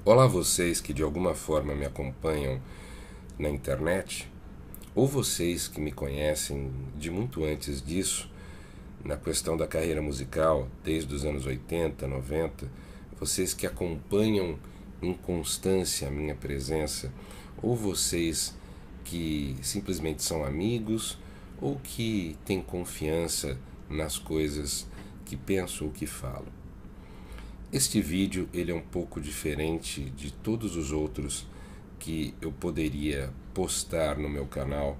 Olá, vocês que de alguma forma me acompanham na internet, ou vocês que me conhecem de muito antes disso, na questão da carreira musical, desde os anos 80, 90, vocês que acompanham em constância a minha presença, ou vocês que simplesmente são amigos, ou que têm confiança nas coisas que penso ou que falo. Este vídeo ele é um pouco diferente de todos os outros que eu poderia postar no meu canal,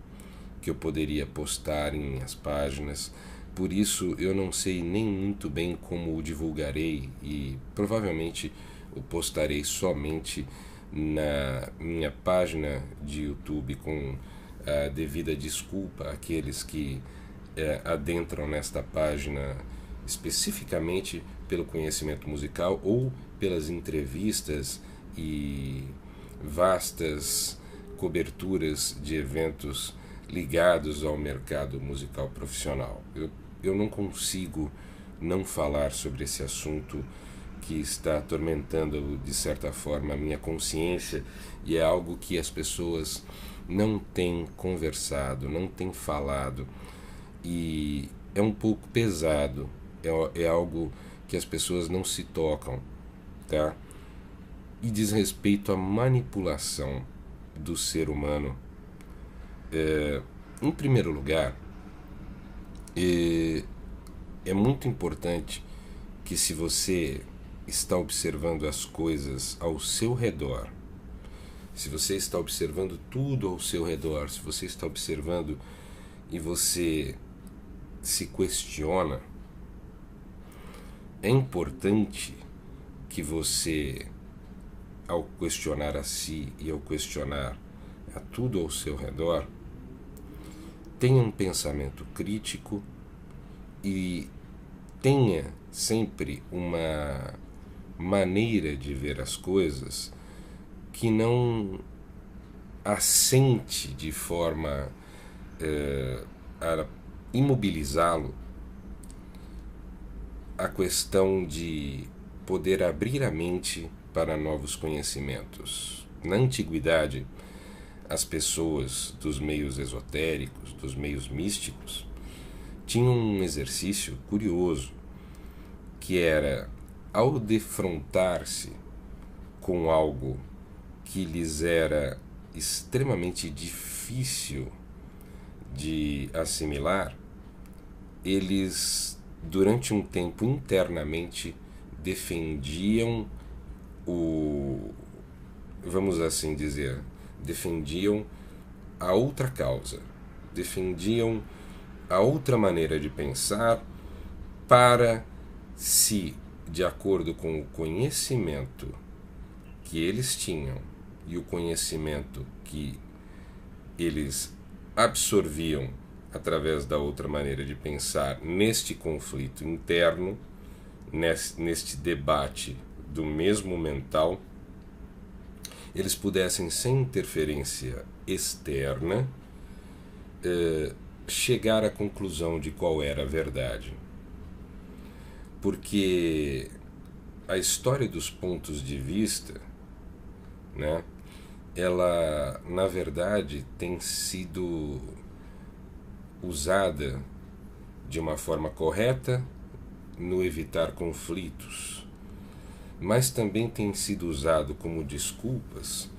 que eu poderia postar em minhas páginas. Por isso eu não sei nem muito bem como o divulgarei e provavelmente o postarei somente na minha página de YouTube, com a devida desculpa àqueles que adentram nesta página especificamente pelo conhecimento musical ou pelas entrevistas e vastas coberturas de eventos ligados ao mercado musical profissional. Eu não consigo não falar sobre esse assunto que está atormentando de certa forma a minha consciência, e é algo que as pessoas não têm conversado, não têm falado, e é um pouco pesado, é algo que as pessoas não se tocam, tá? E diz respeito à manipulação do ser humano. Em primeiro lugar, é muito importante que, se você está observando as coisas ao seu redor, se você está observando tudo ao seu redor, se você está observando e você se questiona, é importante que você, ao questionar a si e ao questionar a tudo ao seu redor, tenha um pensamento crítico e tenha sempre uma maneira de ver as coisas que não assente de forma a imobilizá-lo a questão de poder abrir a mente para novos conhecimentos. Na antiguidade, as pessoas dos meios esotéricos, dos meios místicos, tinham um exercício curioso, que era, ao defrontar-se com algo que lhes era extremamente difícil de assimilar, eles, durante um tempo, internamente defendiam vamos assim dizer, defendiam a outra causa, defendiam a outra maneira de pensar, para, se, de acordo com o conhecimento que eles tinham e o conhecimento que eles absorviam através da outra maneira de pensar neste conflito interno, neste debate do mesmo mental, eles pudessem, sem interferência externa, chegar à conclusão de qual era a verdade. Porque a história dos pontos de vista, né, ela, na verdade, tem sido usada de uma forma correta no evitar conflitos, mas também tem sido usado como desculpas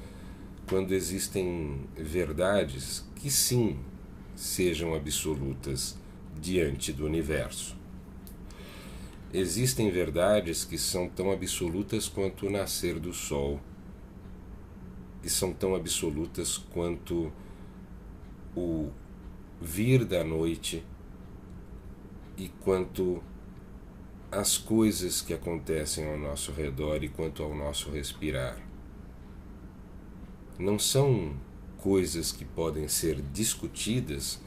quando existem verdades que sim sejam absolutas diante do universo. Existem verdades que são tão absolutas quanto o nascer do sol, e são tão absolutas quanto o vir da noite, e quanto as coisas que acontecem ao nosso redor e quanto ao nosso respirar. Não são coisas que podem ser discutidas,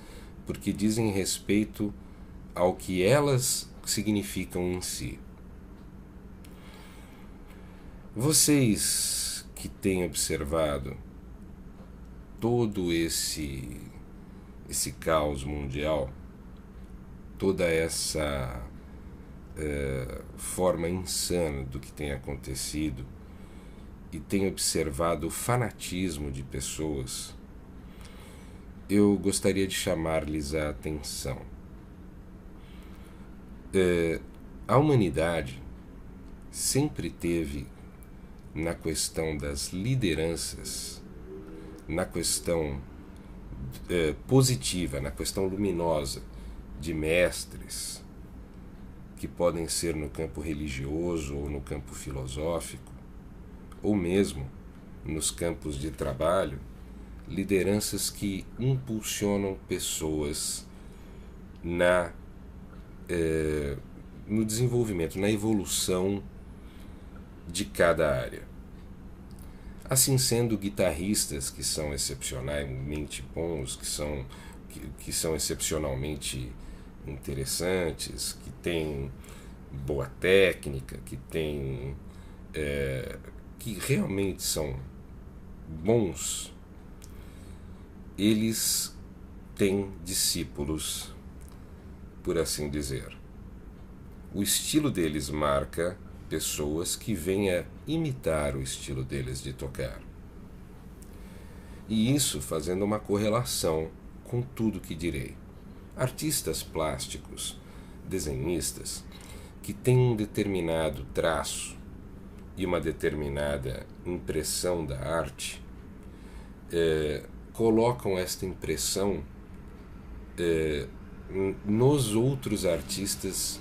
porque dizem respeito ao que elas significam em si. Vocês que têm observado todo esse caos mundial, toda essa forma insana do que tem acontecido, e tenho observado o fanatismo de pessoas, eu gostaria de chamar-lhes a atenção. A humanidade sempre teve, na questão das lideranças, na questão positiva, na questão luminosa de mestres, que podem ser no campo religioso ou no campo filosófico, ou mesmo nos campos de trabalho, lideranças que impulsionam pessoas no desenvolvimento, na evolução de cada área. Assim sendo, guitarristas que são excepcionalmente bons, que são excepcionalmente interessantes, que têm boa técnica, que realmente são bons, eles têm discípulos, por assim dizer. O estilo deles marca pessoas que vêm a imitar o estilo deles de tocar. E isso fazendo uma correlação com tudo que direi. Artistas plásticos, desenhistas, que têm um determinado traço e uma determinada impressão da arte, colocam esta impressão nos outros artistas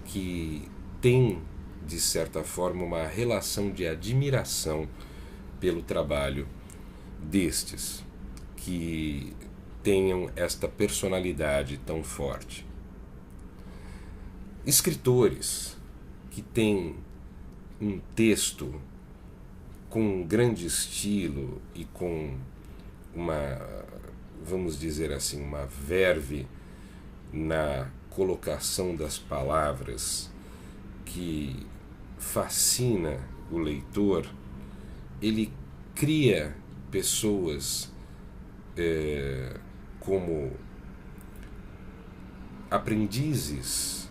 que têm, de certa forma, uma relação de admiração pelo trabalho destes, que tenham esta personalidade tão forte. Escritores que têm um texto com um grande estilo e com uma, vamos dizer assim, uma verve na colocação das palavras que fascina o leitor, ele cria pessoas como aprendizes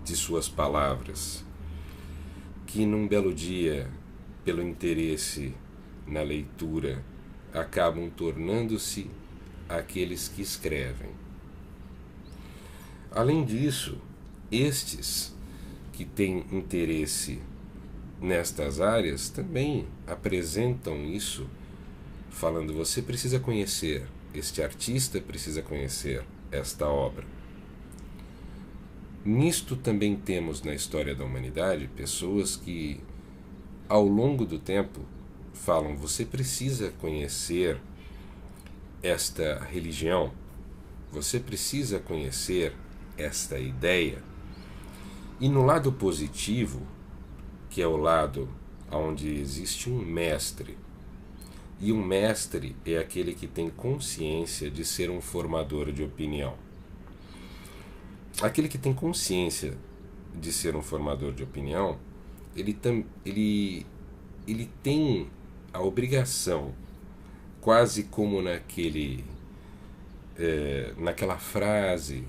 de suas palavras, que num belo dia, pelo interesse na leitura, acabam tornando-se aqueles que escrevem. Além disso, estes que têm interesse nestas áreas também apresentam isso, falando: você precisa conhecer este artista, precisa conhecer esta obra. Nisto também temos na história da humanidade pessoas que, ao longo do tempo, falam: você precisa conhecer esta religião, você precisa conhecer esta ideia. E no lado positivo, que é o lado onde existe um mestre, e um mestre é aquele que tem consciência de ser um formador de opinião. Aquele que tem consciência de ser um formador de opinião, ele tem a obrigação, quase como naquela frase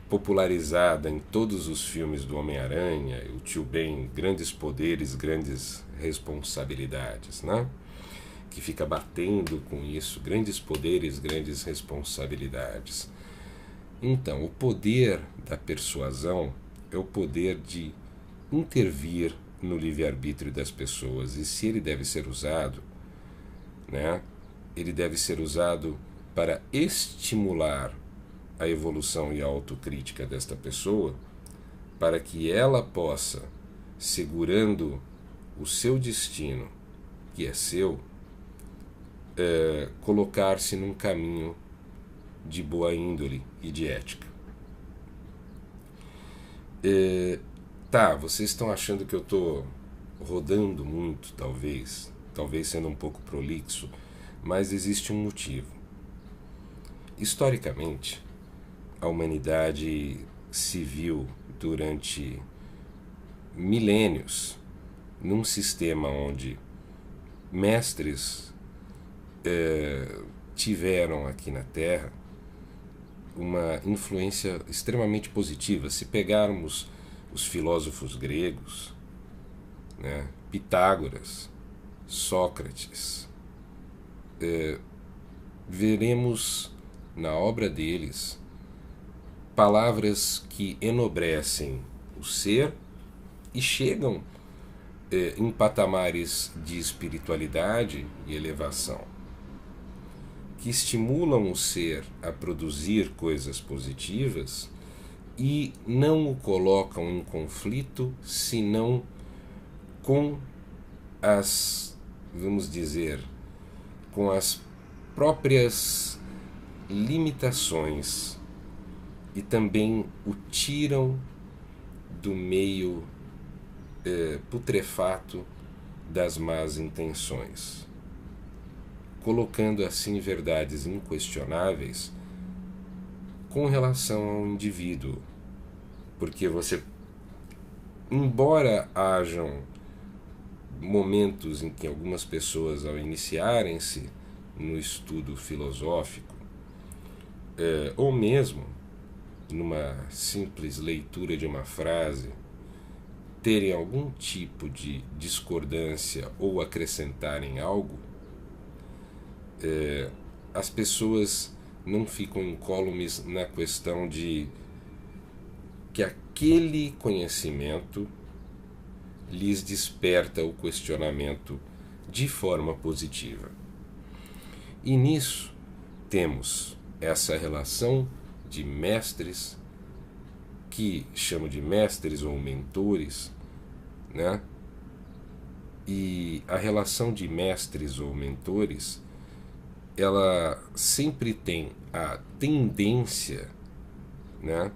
popularizada em todos os filmes do Homem-Aranha, o tio Ben: grandes poderes, grandes responsabilidades, né? Que fica batendo com isso: grandes poderes, grandes responsabilidades. Então, o poder da persuasão é o poder de intervir no livre-arbítrio das pessoas, e se ele deve ser usado, né, ele deve ser usado para estimular a evolução e a autocrítica desta pessoa, para que ela possa, segurando o seu destino, que é seu, colocar-se num caminho de boa índole e de ética. Vocês estão achando que eu estou rodando muito, talvez sendo um pouco prolixo, mas existe um motivo. Historicamente, a humanidade se viu durante milênios num sistema onde mestres tiveram aqui na Terra uma influência extremamente positiva. Se pegarmos os filósofos gregos, né? Pitágoras, Sócrates. Veremos na obra deles palavras que enobrecem o ser e chegam em patamares de espiritualidade e elevação, que estimulam o ser a produzir coisas positivas e não o colocam em conflito, senão com as, vamos dizer, com as próprias limitações, e também o tiram do meio putrefato das más intenções, colocando assim verdades inquestionáveis com relação ao indivíduo, porque você, embora hajam momentos em que algumas pessoas, ao iniciarem-se no estudo filosófico, ou mesmo numa simples leitura de uma frase, terem algum tipo de discordância ou acrescentarem algo, as pessoas não ficam incólumes na questão de que aquele conhecimento lhes desperta o questionamento de forma positiva. E nisso temos essa relação de mestres, que chamo de mestres ou mentores, né? E a relação de mestres ou mentores, ela sempre tem a tendência, né,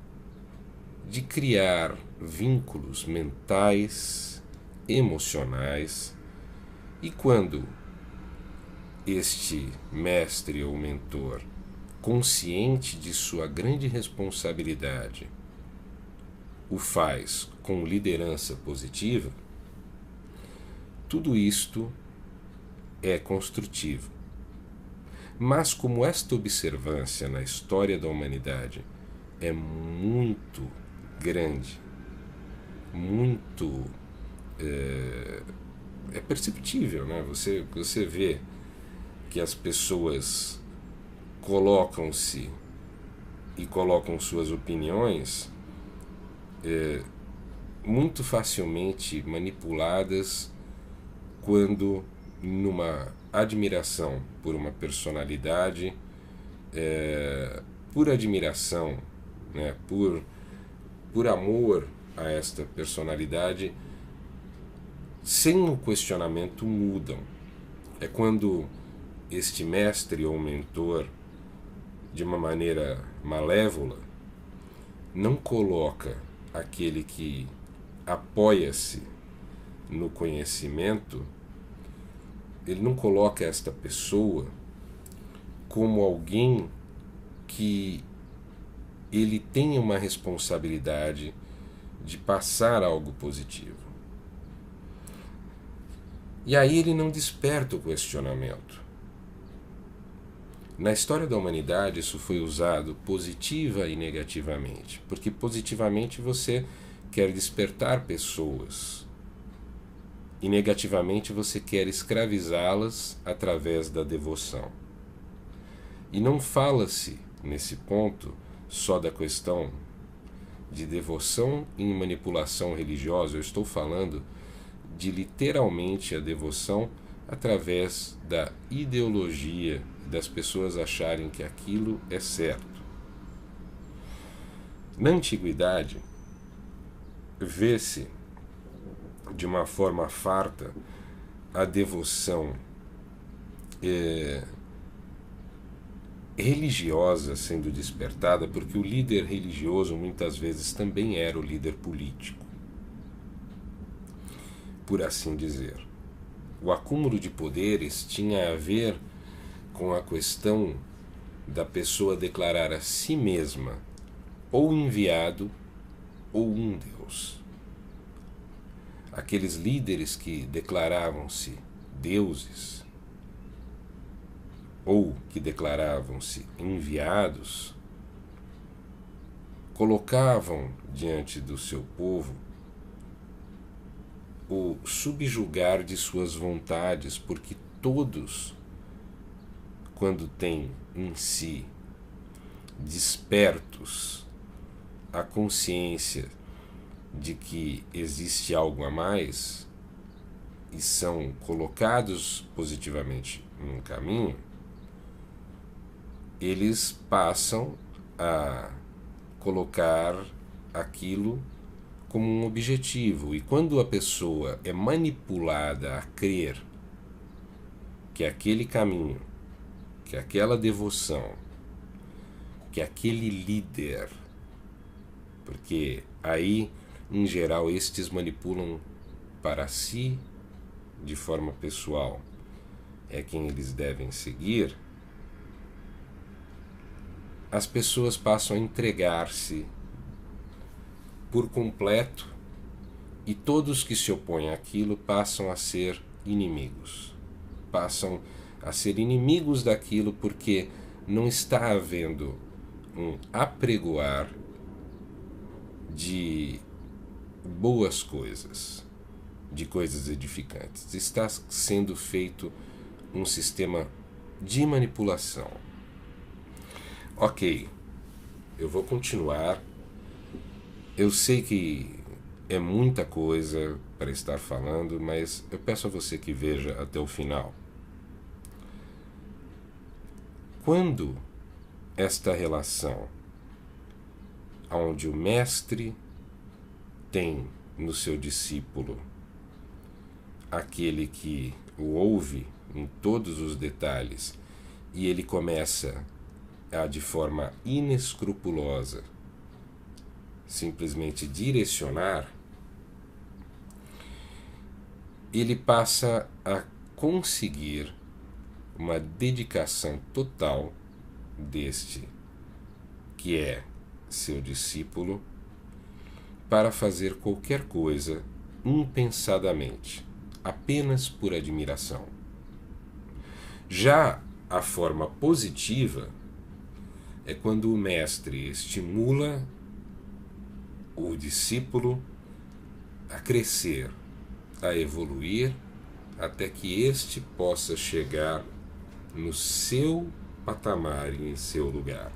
de criar vínculos mentais, emocionais, e quando este mestre ou mentor, consciente de sua grande responsabilidade, o faz com liderança positiva, tudo isto é construtivo. Mas como esta observância na história da humanidade é muito grande, muito é perceptível, né? Você vê que as pessoas colocam-se e colocam suas opiniões muito facilmente manipuladas quando, numa admiração por uma personalidade, por admiração, né, por amor a esta personalidade, sem o questionamento mudam. É quando este mestre ou mentor, de uma maneira malévola, não coloca aquele que apoia-se no conhecimento, ele não coloca esta pessoa como alguém que ele tenha uma responsabilidade de passar algo positivo. E aí ele não desperta o questionamento. Na história da humanidade isso foi usado positiva e negativamente, porque positivamente você quer despertar pessoas e negativamente você quer escravizá-las através da devoção. E não fala-se nesse ponto só da questão de devoção e manipulação religiosa, eu estou falando de literalmente a devoção através da ideologia, das pessoas acharem que aquilo é certo. Na antiguidade, vê-se de uma forma farta a devoção religiosa sendo despertada, porque o líder religioso muitas vezes também era o líder político, por assim dizer. O acúmulo de poderes tinha a ver com a questão da pessoa declarar a si mesma ou enviado ou um Deus. Aqueles líderes que declaravam-se deuses ou que declaravam-se enviados colocavam diante do seu povo o subjugar de suas vontades, porque todos, quando têm em si despertos a consciência de que existe algo a mais e são colocados positivamente num caminho, eles passam a colocar aquilo como um objetivo. E quando a pessoa é manipulada a crer que aquele caminho, que aquela devoção, que aquele líder, porque aí, em geral, estes manipulam para si, de forma pessoal, é quem eles devem seguir, as pessoas passam a entregar-se por completo e todos que se opõem àquilo passam a ser inimigos. Passam a ser inimigos daquilo porque não está havendo um apregoar de boas coisas, de coisas edificantes. Está sendo feito um sistema de manipulação. Ok, eu vou continuar. Eu sei que é muita coisa para estar falando, mas eu peço a você que veja até o final. Quando esta relação, onde o mestre tem no seu discípulo aquele que o ouve em todos os detalhes e ele começa a, de forma inescrupulosa, simplesmente direcionar, ele passa a conseguir uma dedicação total deste que é seu discípulo para fazer qualquer coisa impensadamente, apenas por admiração. Já a forma positiva é quando o mestre estimula o discípulo a crescer, a evoluir, até que este possa chegar no seu patamar e em seu lugar.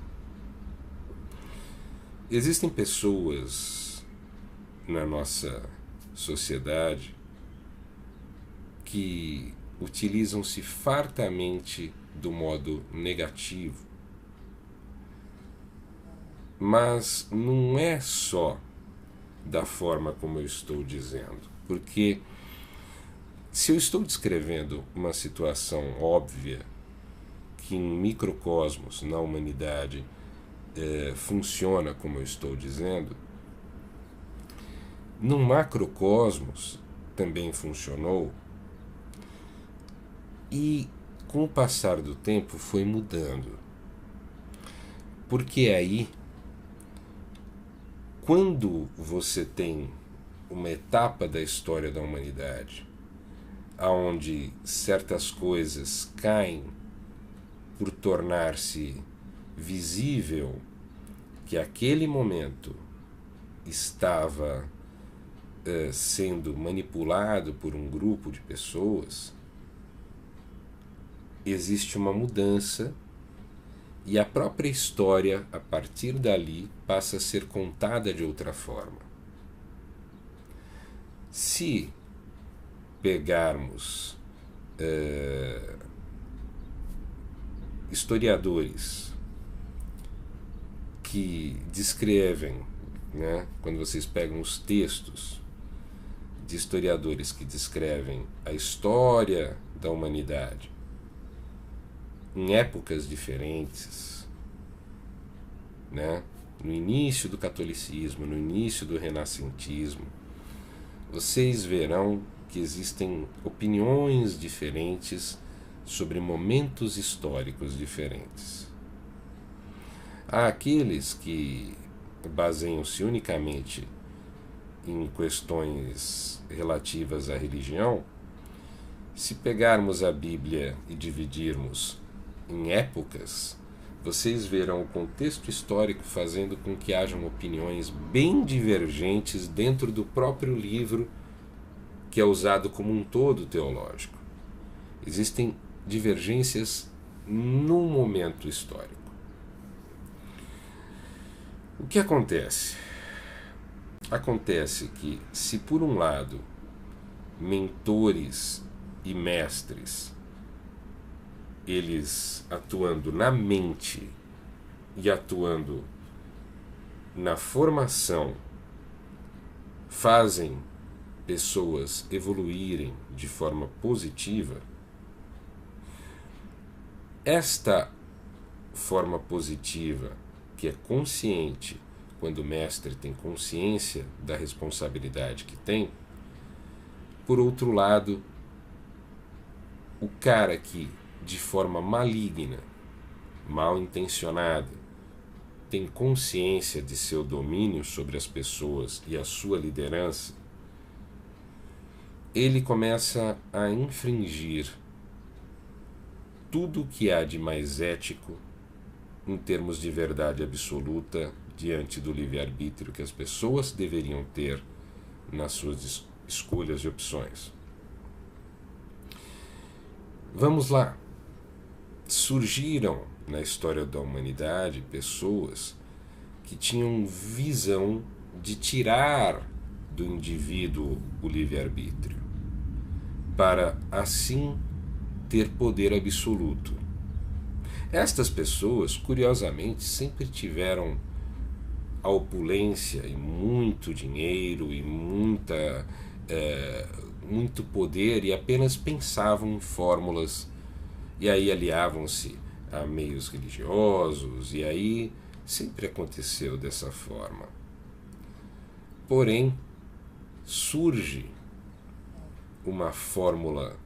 Existem pessoas na nossa sociedade que utilizam-se fartamente do modo negativo. Mas não é só da forma como eu estou dizendo, porque se eu estou descrevendo uma situação óbvia que em microcosmos na humanidade funciona como eu estou dizendo, no macrocosmos também funcionou, e com o passar do tempo foi mudando. Porque aí, quando você tem uma etapa da história da humanidade onde certas coisas caem por tornar-se visível que aquele momento estava sendo manipulado por um grupo de pessoas, existe uma mudança e a própria história, a partir dali, passa a ser contada de outra forma. Se pegarmos historiadores que descrevem, né, quando vocês pegam os textos de historiadores que descrevem a história da humanidade em épocas diferentes, né, no início do catolicismo, no início do renascentismo, vocês verão que existem opiniões diferentes sobre momentos históricos diferentes. Há aqueles que baseiam-se unicamente em questões relativas à religião. Se pegarmos a Bíblia e dividirmos em épocas, vocês verão o contexto histórico fazendo com que hajam opiniões bem divergentes dentro do próprio livro que é usado como um todo teológico. Existem divergências num momento histórico. O que acontece? Acontece que, se por um lado mentores e mestres, eles atuando na mente e atuando na formação, fazem pessoas evoluírem de forma positiva, esta forma positiva, que é consciente, quando o mestre tem consciência da responsabilidade que tem, por outro lado, o cara que, de forma maligna, mal intencionada, tem consciência de seu domínio sobre as pessoas e a sua liderança, ele começa a infringir tudo o que há de mais ético em termos de verdade absoluta diante do livre-arbítrio que as pessoas deveriam ter nas suas escolhas e opções. Vamos lá. Surgiram na história da humanidade pessoas que tinham visão de tirar do indivíduo o livre-arbítrio, para assim ter poder absoluto. Estas pessoas, curiosamente, sempre tiveram a opulência e muito dinheiro e muito poder, e apenas pensavam em fórmulas, e aí aliavam-se a meios religiosos, e aí sempre aconteceu dessa forma. Porém, surge uma fórmula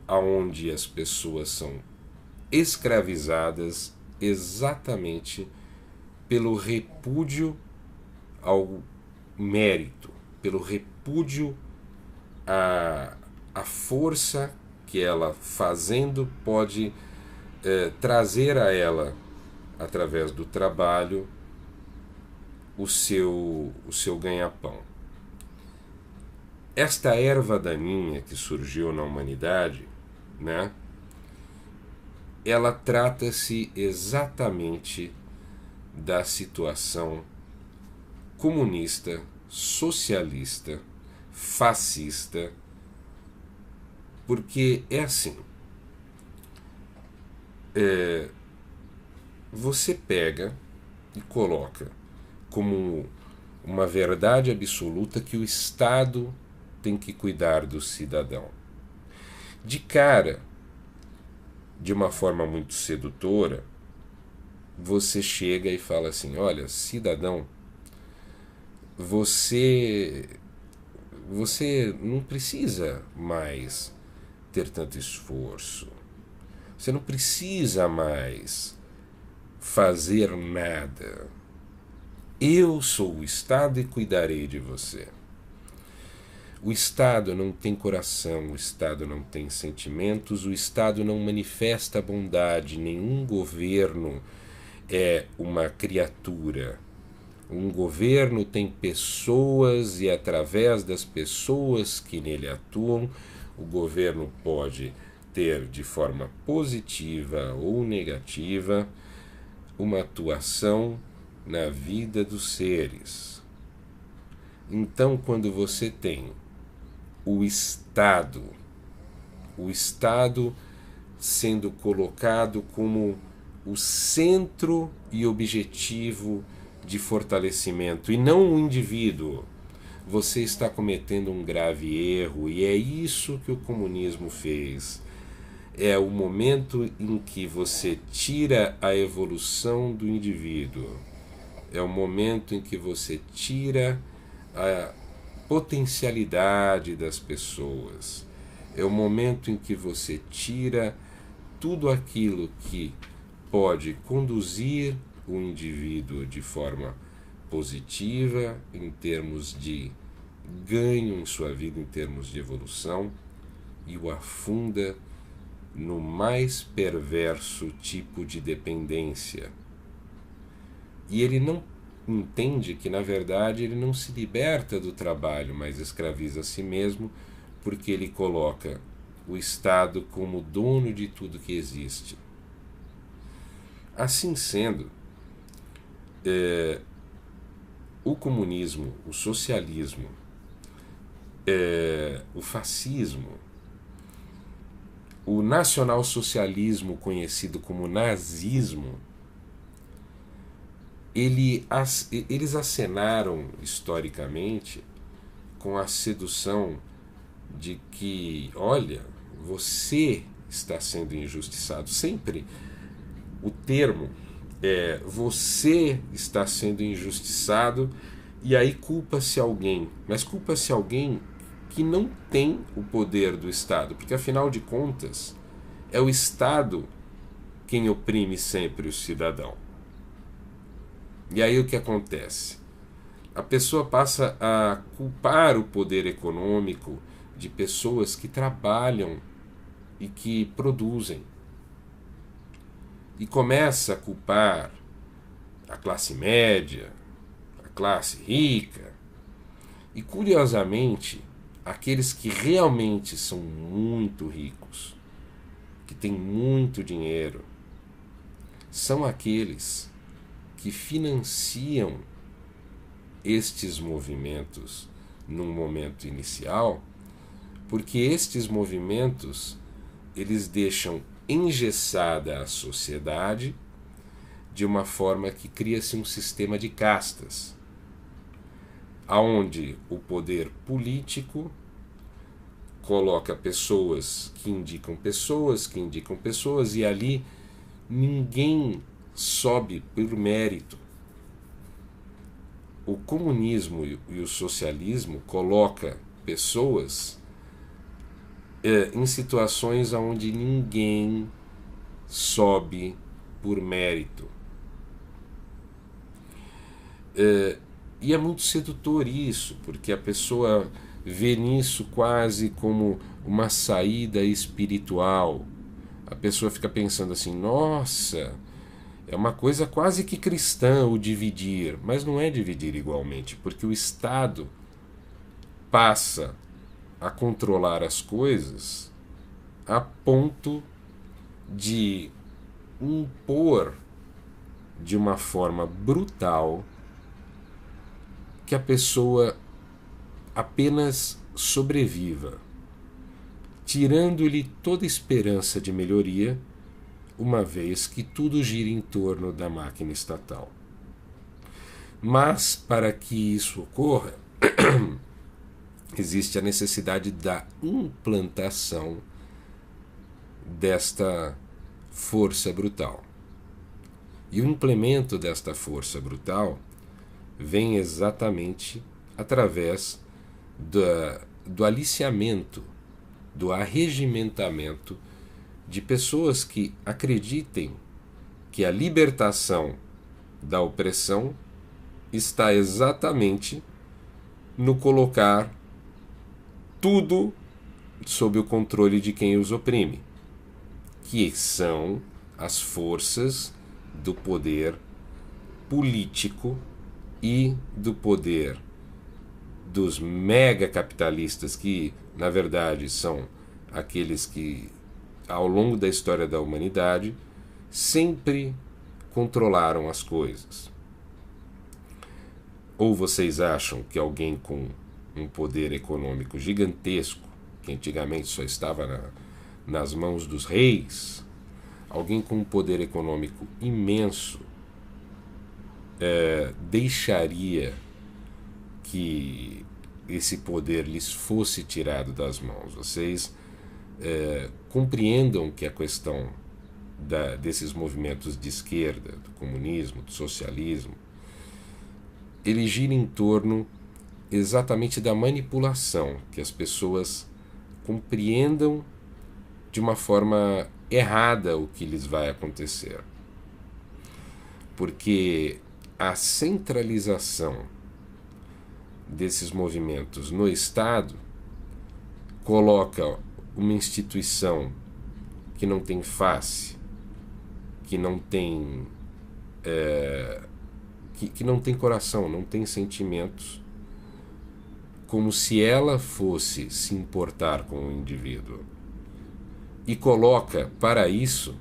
onde as pessoas são escravizadas exatamente pelo repúdio ao mérito, pelo repúdio à força que ela, fazendo, pode trazer a ela, através do trabalho, o seu ganha-pão. Esta erva daninha que surgiu na humanidade, né, ela trata-se exatamente da situação comunista, socialista, fascista, porque é assim, você pega e coloca como uma verdade absoluta que o Estado tem que cuidar do cidadão. De cara, de uma forma muito sedutora, você chega e fala assim: olha, cidadão, você não precisa mais ter tanto esforço, você não precisa mais fazer nada. Eu sou o Estado e cuidarei de você. O Estado não tem coração, o Estado não tem sentimentos, o Estado não manifesta bondade, nenhum governo é uma criatura. Um governo tem pessoas e, através das pessoas que nele atuam, o governo pode ter, de forma positiva ou negativa, uma atuação na vida dos seres. Então, quando você tem o Estado sendo colocado como o centro e objetivo de fortalecimento, e não o indivíduo, você está cometendo um grave erro, e é isso que o comunismo fez. É o momento em que você tira a evolução do indivíduo, é o momento em que você tira a potencialidade das pessoas, é o momento em que você tira tudo aquilo que pode conduzir o indivíduo de forma positiva, em termos de ganho em sua vida, em termos de evolução, e o afunda no mais perverso tipo de dependência. E ele não entende que, na verdade, ele não se liberta do trabalho, mas escraviza a si mesmo, porque ele coloca o Estado como dono de tudo que existe. Assim sendo, o comunismo, o socialismo, o fascismo, o nacionalsocialismo, conhecido como nazismo, eles acenaram historicamente com a sedução de que, olha, você está sendo injustiçado. Sempre o termo é você está sendo injustiçado, e aí culpa-se alguém, mas culpa-se alguém que não tem o poder do Estado, porque afinal de contas é o Estado quem oprime sempre o cidadão. E aí o que acontece? A pessoa passa a culpar o poder econômico de pessoas que trabalham e que produzem. E começa a culpar a classe média, a classe rica. E curiosamente, aqueles que realmente são muito ricos, que têm muito dinheiro, são aqueles que financiam estes movimentos num momento inicial, porque estes movimentos eles deixam engessada a sociedade de uma forma que cria-se um sistema de castas, aonde o poder político coloca pessoas que indicam pessoas, e ali ninguém sobe por mérito. O comunismo e o socialismo coloca pessoas em situações onde ninguém sobe por mérito. E é muito sedutor isso, porque a pessoa vê nisso quase como uma saída espiritual. A pessoa fica pensando assim, nossa, é uma coisa quase que cristã o dividir, mas não é dividir igualmente, porque o Estado passa a controlar as coisas a ponto de impor de uma forma brutal que a pessoa apenas sobreviva, tirando-lhe toda esperança de melhoria, uma vez que tudo gira em torno da máquina estatal. Mas, para que isso ocorra, existe a necessidade da implantação desta força brutal. E o implemento desta força brutal vem exatamente através do aliciamento, do arregimentamento de pessoas que acreditem que a libertação da opressão está exatamente no colocar tudo sob o controle de quem os oprime, que são as forças do poder político e do poder dos mega capitalistas, que na verdade são aqueles que ao longo da história da humanidade sempre controlaram as coisas. Ou vocês acham que alguém com um poder econômico gigantesco, que antigamente só estava nas mãos dos reis, alguém com um poder econômico imenso, deixaria que esse poder lhes fosse tirado das mãos? Vocês compreendam que a questão desses movimentos de esquerda, do comunismo, do socialismo, ele gira em torno exatamente da manipulação, que as pessoas compreendam de uma forma errada o que lhes vai acontecer. Porque a centralização desses movimentos no Estado coloca uma instituição que não tem face, que não tem que não tem coração, não tem sentimentos, como se ela fosse se importar com o indivíduo. E coloca, para isso,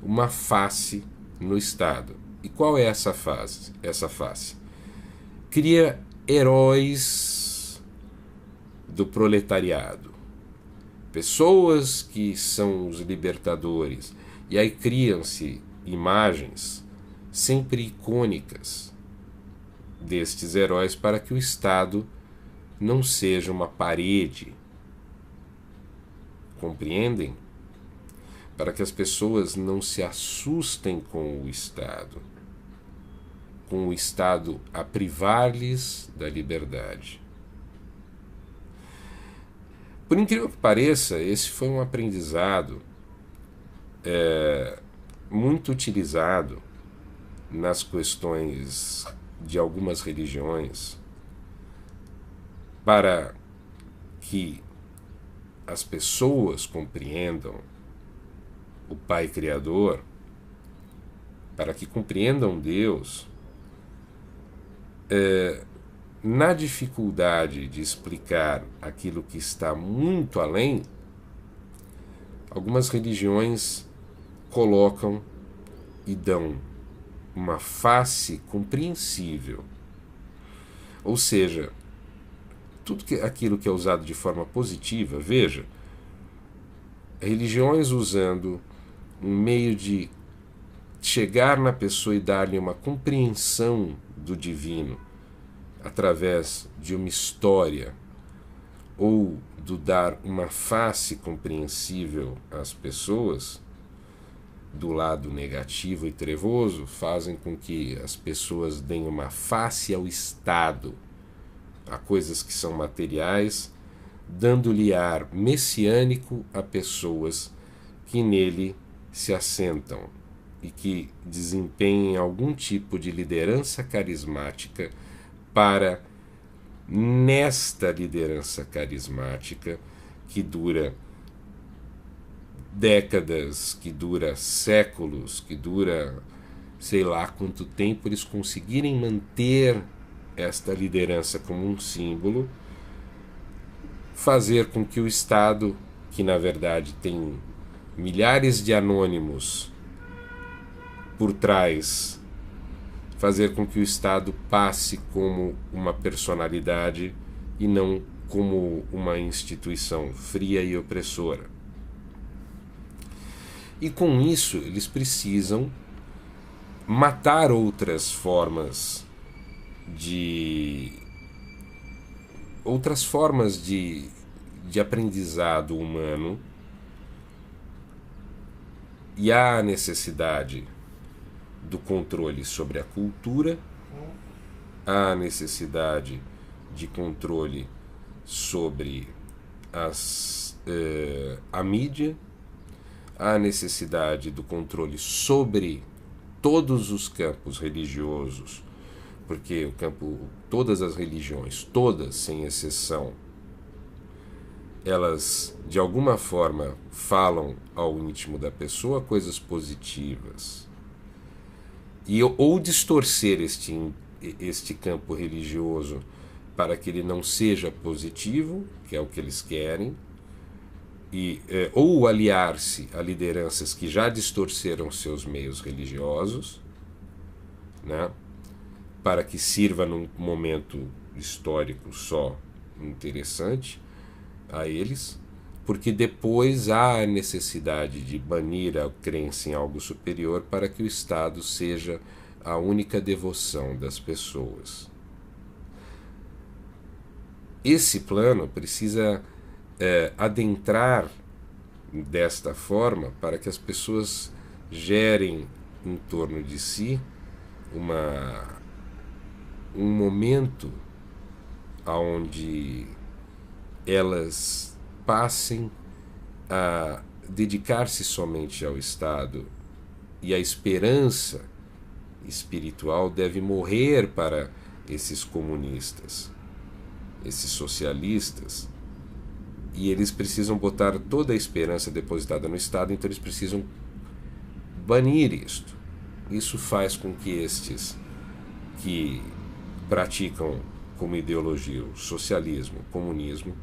uma face no Estado. E qual é essa face? Cria heróis do proletariado, pessoas que são os libertadores, e aí criam-se imagens sempre icônicas destes heróis para que o Estado não seja uma parede. Compreendem? Para que as pessoas não se assustem com o Estado a privar-lhes da liberdade. Por incrível que pareça, esse foi um aprendizado muito utilizado nas questões de algumas religiões para que as pessoas compreendam o Pai Criador, para que compreendam Deus, na dificuldade de explicar aquilo que está muito além, algumas religiões colocam e dão uma face compreensível. Ou seja, aquilo que é usado de forma positiva, veja, religiões usando um meio de chegar na pessoa e dar-lhe uma compreensão do divino através de uma história, ou do dar uma face compreensível às pessoas, do lado negativo e trevoso, fazem com que as pessoas deem uma face ao Estado, a coisas que são materiais, dando-lhe ar messiânico a pessoas que nele se assentam e que desempenhem algum tipo de liderança carismática para, nesta liderança carismática, que dura décadas, que dura séculos, que dura sei lá quanto tempo, eles conseguirem manter esta liderança como um símbolo, fazer com que o Estado, que na verdade tem milhares de anônimos por trás, fazer com que o Estado passe como uma personalidade e não como uma instituição fria e opressora. E com isso eles precisam matar outras formas de aprendizado humano, e há a necessidade do controle sobre a cultura, há a necessidade de controle sobre a mídia, há a necessidade do controle sobre todos os campos religiosos, porque todas as religiões, todas sem exceção, elas de alguma forma falam ao íntimo da pessoa coisas positivas, ou distorcer este campo religioso para que ele não seja positivo, que é o que eles querem, ou aliar-se a lideranças que já distorceram seus meios religiosos, né, para que sirva num momento histórico só interessante a eles, porque depois há a necessidade de banir a crença em algo superior para que o Estado seja a única devoção das pessoas. Esse plano precisa adentrar desta forma para que as pessoas gerem em torno de si um momento onde elas passem a dedicar-se somente ao Estado, e a esperança espiritual deve morrer para esses comunistas, esses socialistas, e eles precisam botar toda a esperança depositada no Estado, então eles precisam banir isto. Isso faz com que estes que praticam como ideologia o socialismo, o comunismo,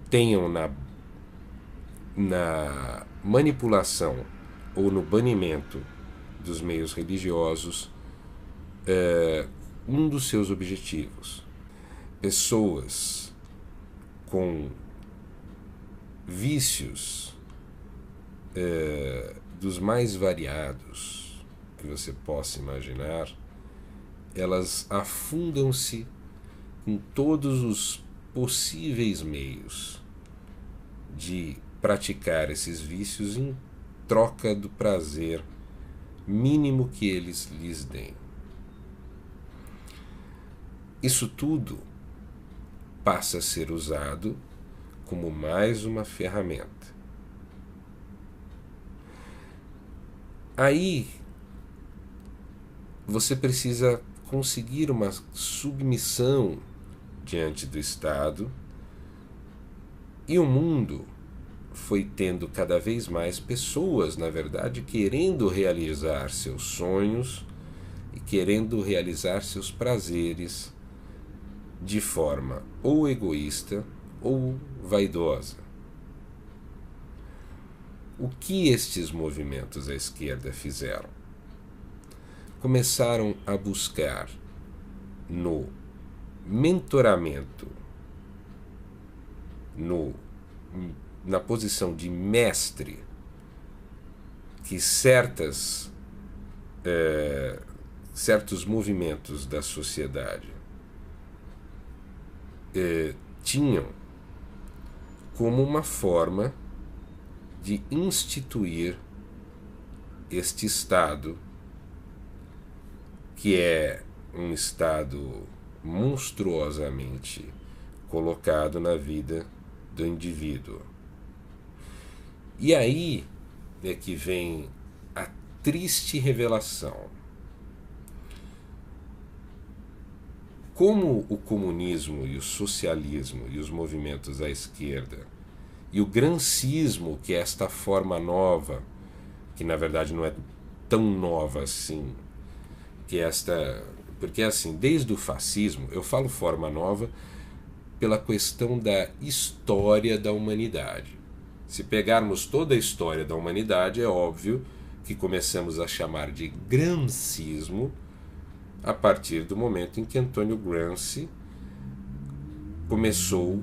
tenham na manipulação ou no banimento dos meios religiosos um dos seus objetivos. Pessoas com vícios dos mais variados que você possa imaginar, elas afundam-se em todos os possíveis meios de praticar esses vícios em troca do prazer mínimo que eles lhes deem. Isso tudo passa a ser usado como mais uma ferramenta. Aí você precisa conseguir uma submissão diante do Estado, e o mundo foi tendo cada vez mais pessoas, na verdade, querendo realizar seus sonhos e querendo realizar seus prazeres de forma ou egoísta ou vaidosa. O que estes movimentos à esquerda fizeram? Começaram a buscar no mentoramento, na posição de mestre, que certos movimentos da sociedade tinham como uma forma de instituir este Estado, que é um Estado monstruosamente colocado na vida do indivíduo. E aí é que vem a triste revelação. Como o comunismo e o socialismo e os movimentos à esquerda e o gramscismo, que é esta forma nova, que na verdade não é tão nova assim, porque assim, desde o fascismo, eu falo forma nova pela questão da história da humanidade. Se pegarmos toda a história da humanidade, é óbvio que começamos a chamar de gramscismo a partir do momento em que Antônio Gramsci começou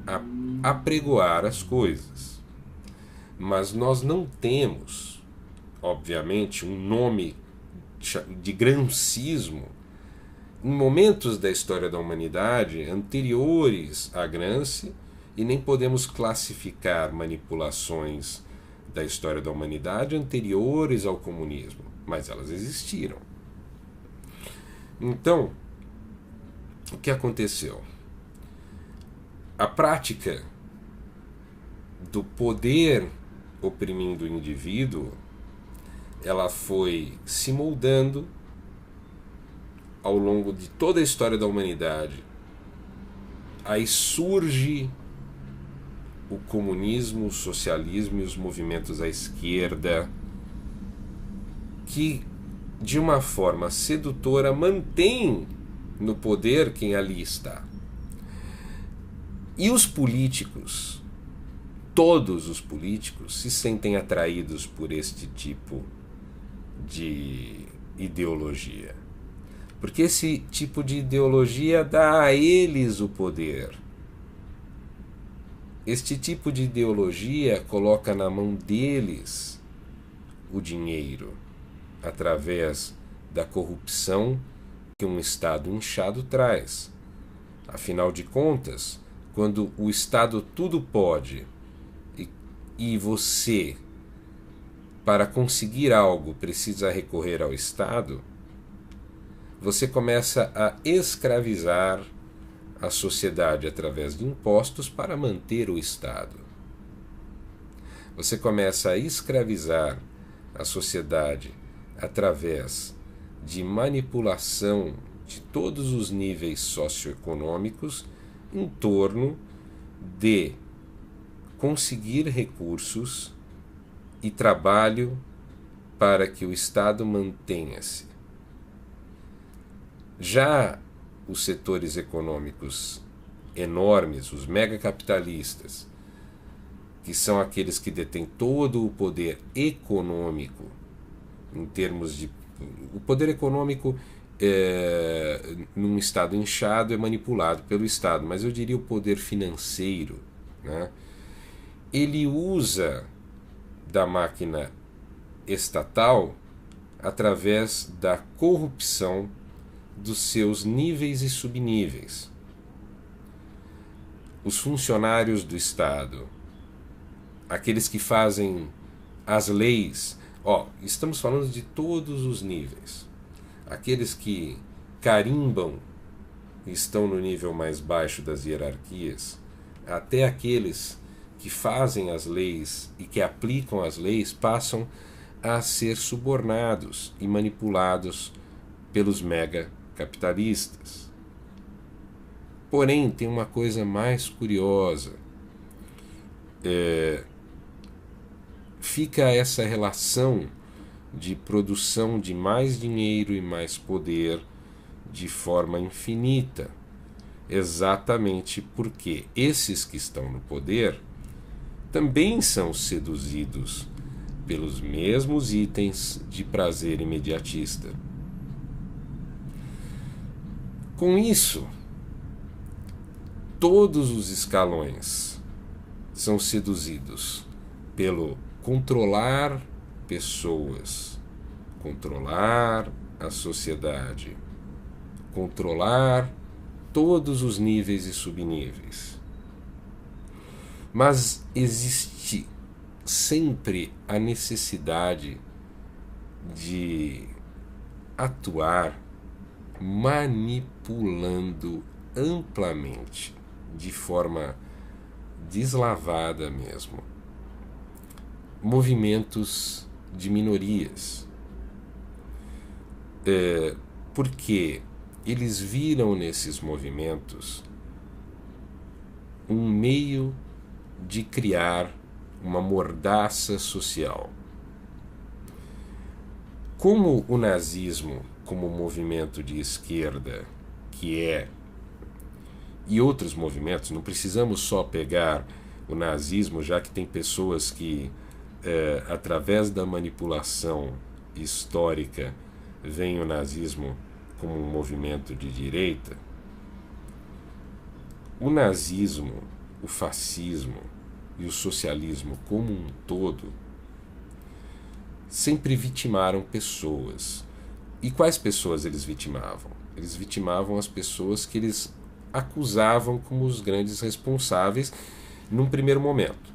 a apregoar as coisas. Mas nós não temos, obviamente, um nome de gramscismo em momentos da história da humanidade anteriores a Gramsci, e nem podemos classificar manipulações da história da humanidade anteriores ao comunismo, mas elas existiram. Então, o que aconteceu? A prática do poder oprimindo o indivíduo, ela foi se moldando ao longo de toda a história da humanidade. Aí surge o comunismo, o socialismo e os movimentos à esquerda, que de uma forma sedutora mantém no poder quem ali está. E os políticos, todos os políticos, se sentem atraídos por este tipo de ideologia. Porque esse tipo de ideologia dá a eles o poder. Este tipo de ideologia coloca na mão deles o dinheiro, através da corrupção que um Estado inchado traz. Afinal de contas, quando o Estado tudo pode e você, para conseguir algo, precisa recorrer ao Estado, você começa a escravizar a sociedade através de impostos para manter o Estado. Você começa a escravizar a sociedade através de manipulação de todos os níveis socioeconômicos em torno de conseguir recursos e trabalho para que o Estado mantenha-se. Já os setores econômicos enormes, os megacapitalistas, que são aqueles que detêm todo o poder econômico, em termos de. O poder econômico, num Estado inchado, é manipulado pelo Estado, mas eu diria o poder financeiro, né? Ele usa da máquina estatal através da corrupção dos seus níveis e subníveis. Os funcionários do Estado, aqueles que fazem as leis, estamos falando de todos os níveis. Aqueles que carimbam estão no nível mais baixo das hierarquias, até aqueles que fazem as leis e que aplicam as leis passam a ser subornados e manipulados pelos mega capitalistas. Porém, tem uma coisa mais curiosa. Fica essa relação de produção de mais dinheiro e mais poder de forma infinita, exatamente porque esses que estão no poder também são seduzidos pelos mesmos itens de prazer imediatista. Com isso, todos os escalões são seduzidos pelo controlar pessoas, controlar a sociedade, controlar todos os níveis e subníveis. Mas existe sempre a necessidade de atuar manipulando amplamente, de forma deslavada mesmo, movimentos de minorias. Porque eles viram nesses movimentos um meio de criar uma mordaça social. Como o nazismo, como movimento de esquerda que é, e outros movimentos, não precisamos só pegar o nazismo, já que tem pessoas que, através da manipulação histórica, veem o nazismo como um movimento de direita. O nazismo, o fascismo e o socialismo como um todo sempre vitimaram pessoas. E quais pessoas eles vitimavam? Eles vitimavam as pessoas que eles acusavam como os grandes responsáveis num primeiro momento.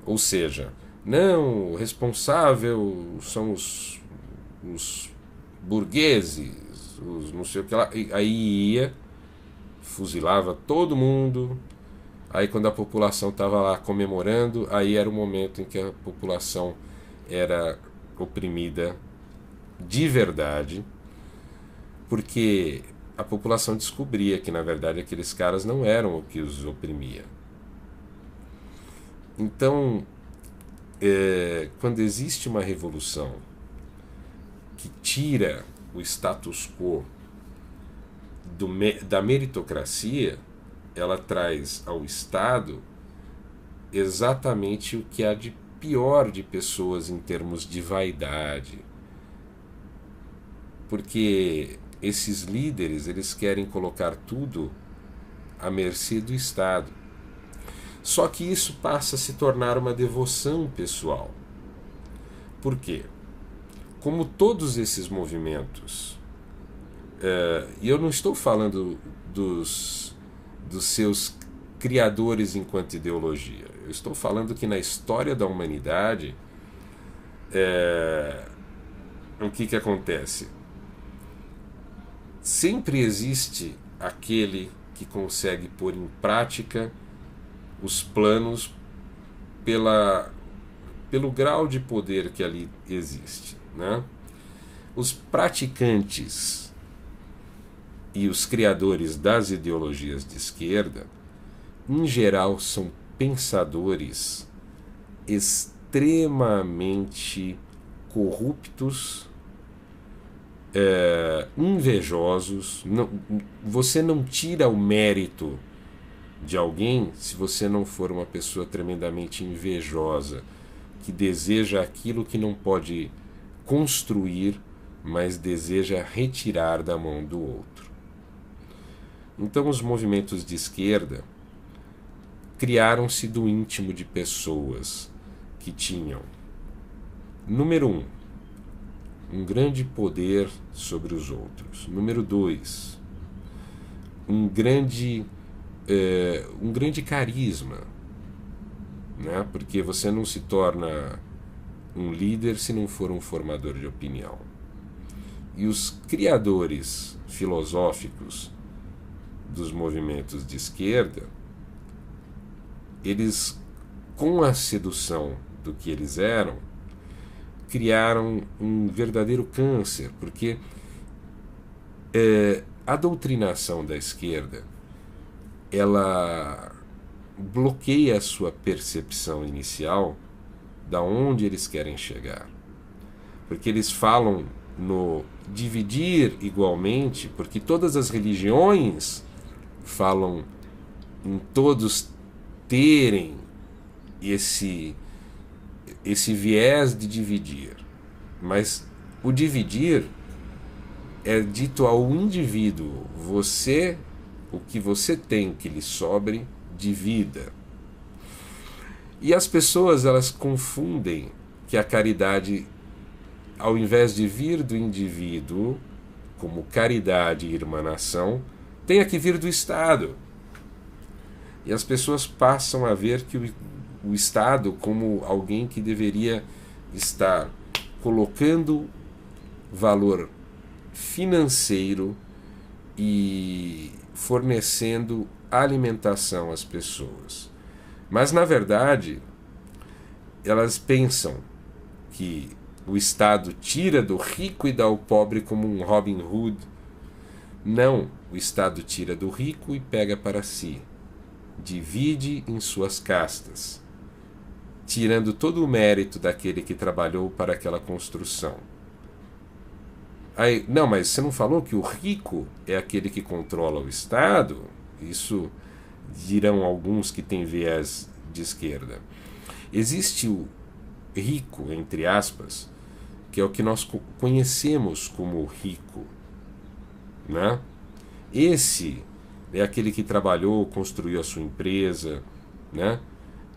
Ou seja, não, o responsável são os burgueses, os não sei o que lá. E aí ia, fuzilava todo mundo. Aí quando a população estava lá comemorando, aí era o momento em que a população era oprimida de verdade, porque a população descobria que na verdade aqueles caras não eram o que os oprimia. Então, quando existe uma revolução que tira o status quo da meritocracia, ela traz ao Estado exatamente o que há de pior de pessoas em termos de vaidade. Porque esses líderes, eles querem colocar tudo à mercê do Estado. Só que isso passa a se tornar uma devoção pessoal. Por quê? Como todos esses movimentos, e eu não estou falando dos seus criadores enquanto ideologia, eu estou falando que na história da humanidade, o que acontece? Sempre existe aquele que consegue pôr em prática os planos pelo grau de poder que ali existe, né? Os praticantes e os criadores das ideologias de esquerda, em geral, são pensadores extremamente corruptos invejosos. Você não tira o mérito de alguém se você não for uma pessoa tremendamente invejosa, que deseja aquilo que não pode construir, mas deseja retirar da mão do outro. Então, os movimentos de esquerda criaram-se do íntimo de pessoas que tinham, número um grande poder sobre os outros. Número 2, um grande carisma, né? Porque você não se torna um líder se não for um formador de opinião. E os criadores filosóficos dos movimentos de esquerda, eles, com a sedução do que eles eram, criaram um verdadeiro câncer, porque a doutrinação da esquerda, ela bloqueia a sua percepção inicial da onde eles querem chegar. Porque eles falam no dividir igualmente, porque todas as religiões falam em todos terem esse viés de dividir. Mas o dividir é dito ao indivíduo: você, o que você tem que lhe sobre, divida. E as pessoas, elas confundem que a caridade, ao invés de vir do indivíduo, como caridade e irmanação, tenha que vir do Estado. E as pessoas passam a ver que o Estado como alguém que deveria estar colocando valor financeiro e fornecendo alimentação às pessoas. Mas, na verdade, elas pensam que o Estado tira do rico e dá ao pobre como um Robin Hood. Não, o Estado tira do rico e pega para si. Divide em suas castas, tirando todo o mérito daquele que trabalhou para aquela construção. Aí, não, mas você não falou que o rico é aquele que controla o Estado? Isso dirão alguns que têm viés de esquerda. Existe o rico, entre aspas, que é o que nós conhecemos como rico, né? Esse é aquele que trabalhou, construiu a sua empresa, né?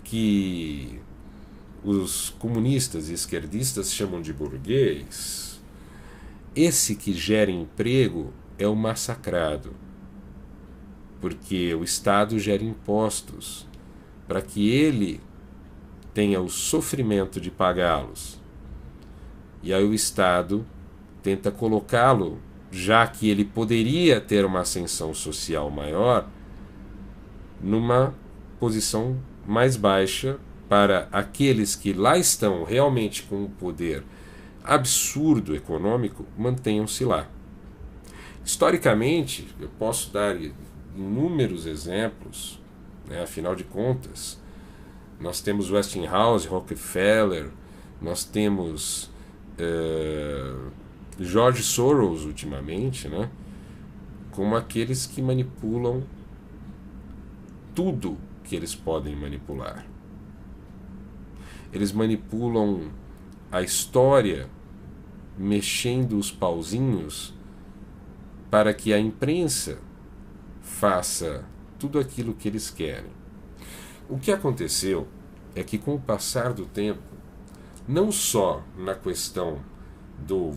Que os comunistas e esquerdistas chamam de burguês. Esse que gera emprego é o massacrado, porque o Estado gera impostos para que ele tenha o sofrimento de pagá-los. E aí o Estado tenta colocá-lo, já que ele poderia ter uma ascensão social maior, numa posição mais baixa, para aqueles que lá estão realmente com um poder absurdo econômico, mantenham-se lá. Historicamente, eu posso dar inúmeros exemplos, né? Afinal de contas, nós temos Westinghouse, Rockefeller, nós temos George Soros ultimamente, né? Como aqueles que manipulam tudo que eles podem manipular. Eles manipulam a história, mexendo os pauzinhos para que a imprensa faça tudo aquilo que eles querem. O que aconteceu é que, com o passar do tempo, não só na questão do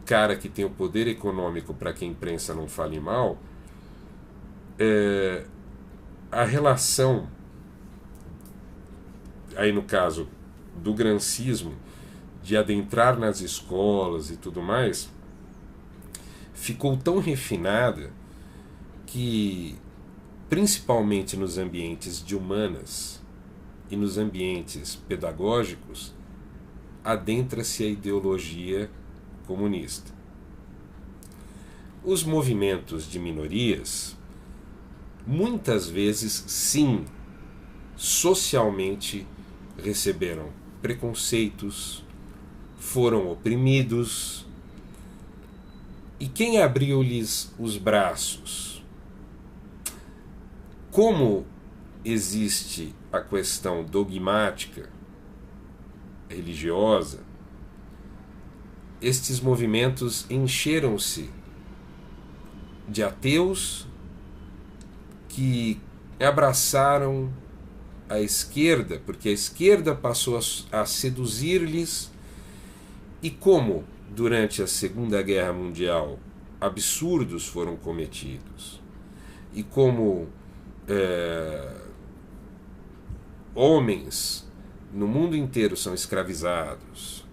cara que tem o poder econômico para que a imprensa não fale mal, a relação, aí no caso do grancismo, de adentrar nas escolas e tudo mais, ficou tão refinada que, principalmente nos ambientes de humanas e nos ambientes pedagógicos, adentra-se a ideologia comunista. Os movimentos de minorias, muitas vezes, sim, socialmente receberam preconceitos, foram oprimidos, E quem abriu-lhes os braços? Como existe a questão dogmática, religiosa, estes movimentos encheram-se de ateus que abraçaram a esquerda, porque a esquerda passou a seduzir-lhes. E como, durante a Segunda Guerra Mundial, absurdos foram cometidos, e como homens no mundo inteiro são escravizados,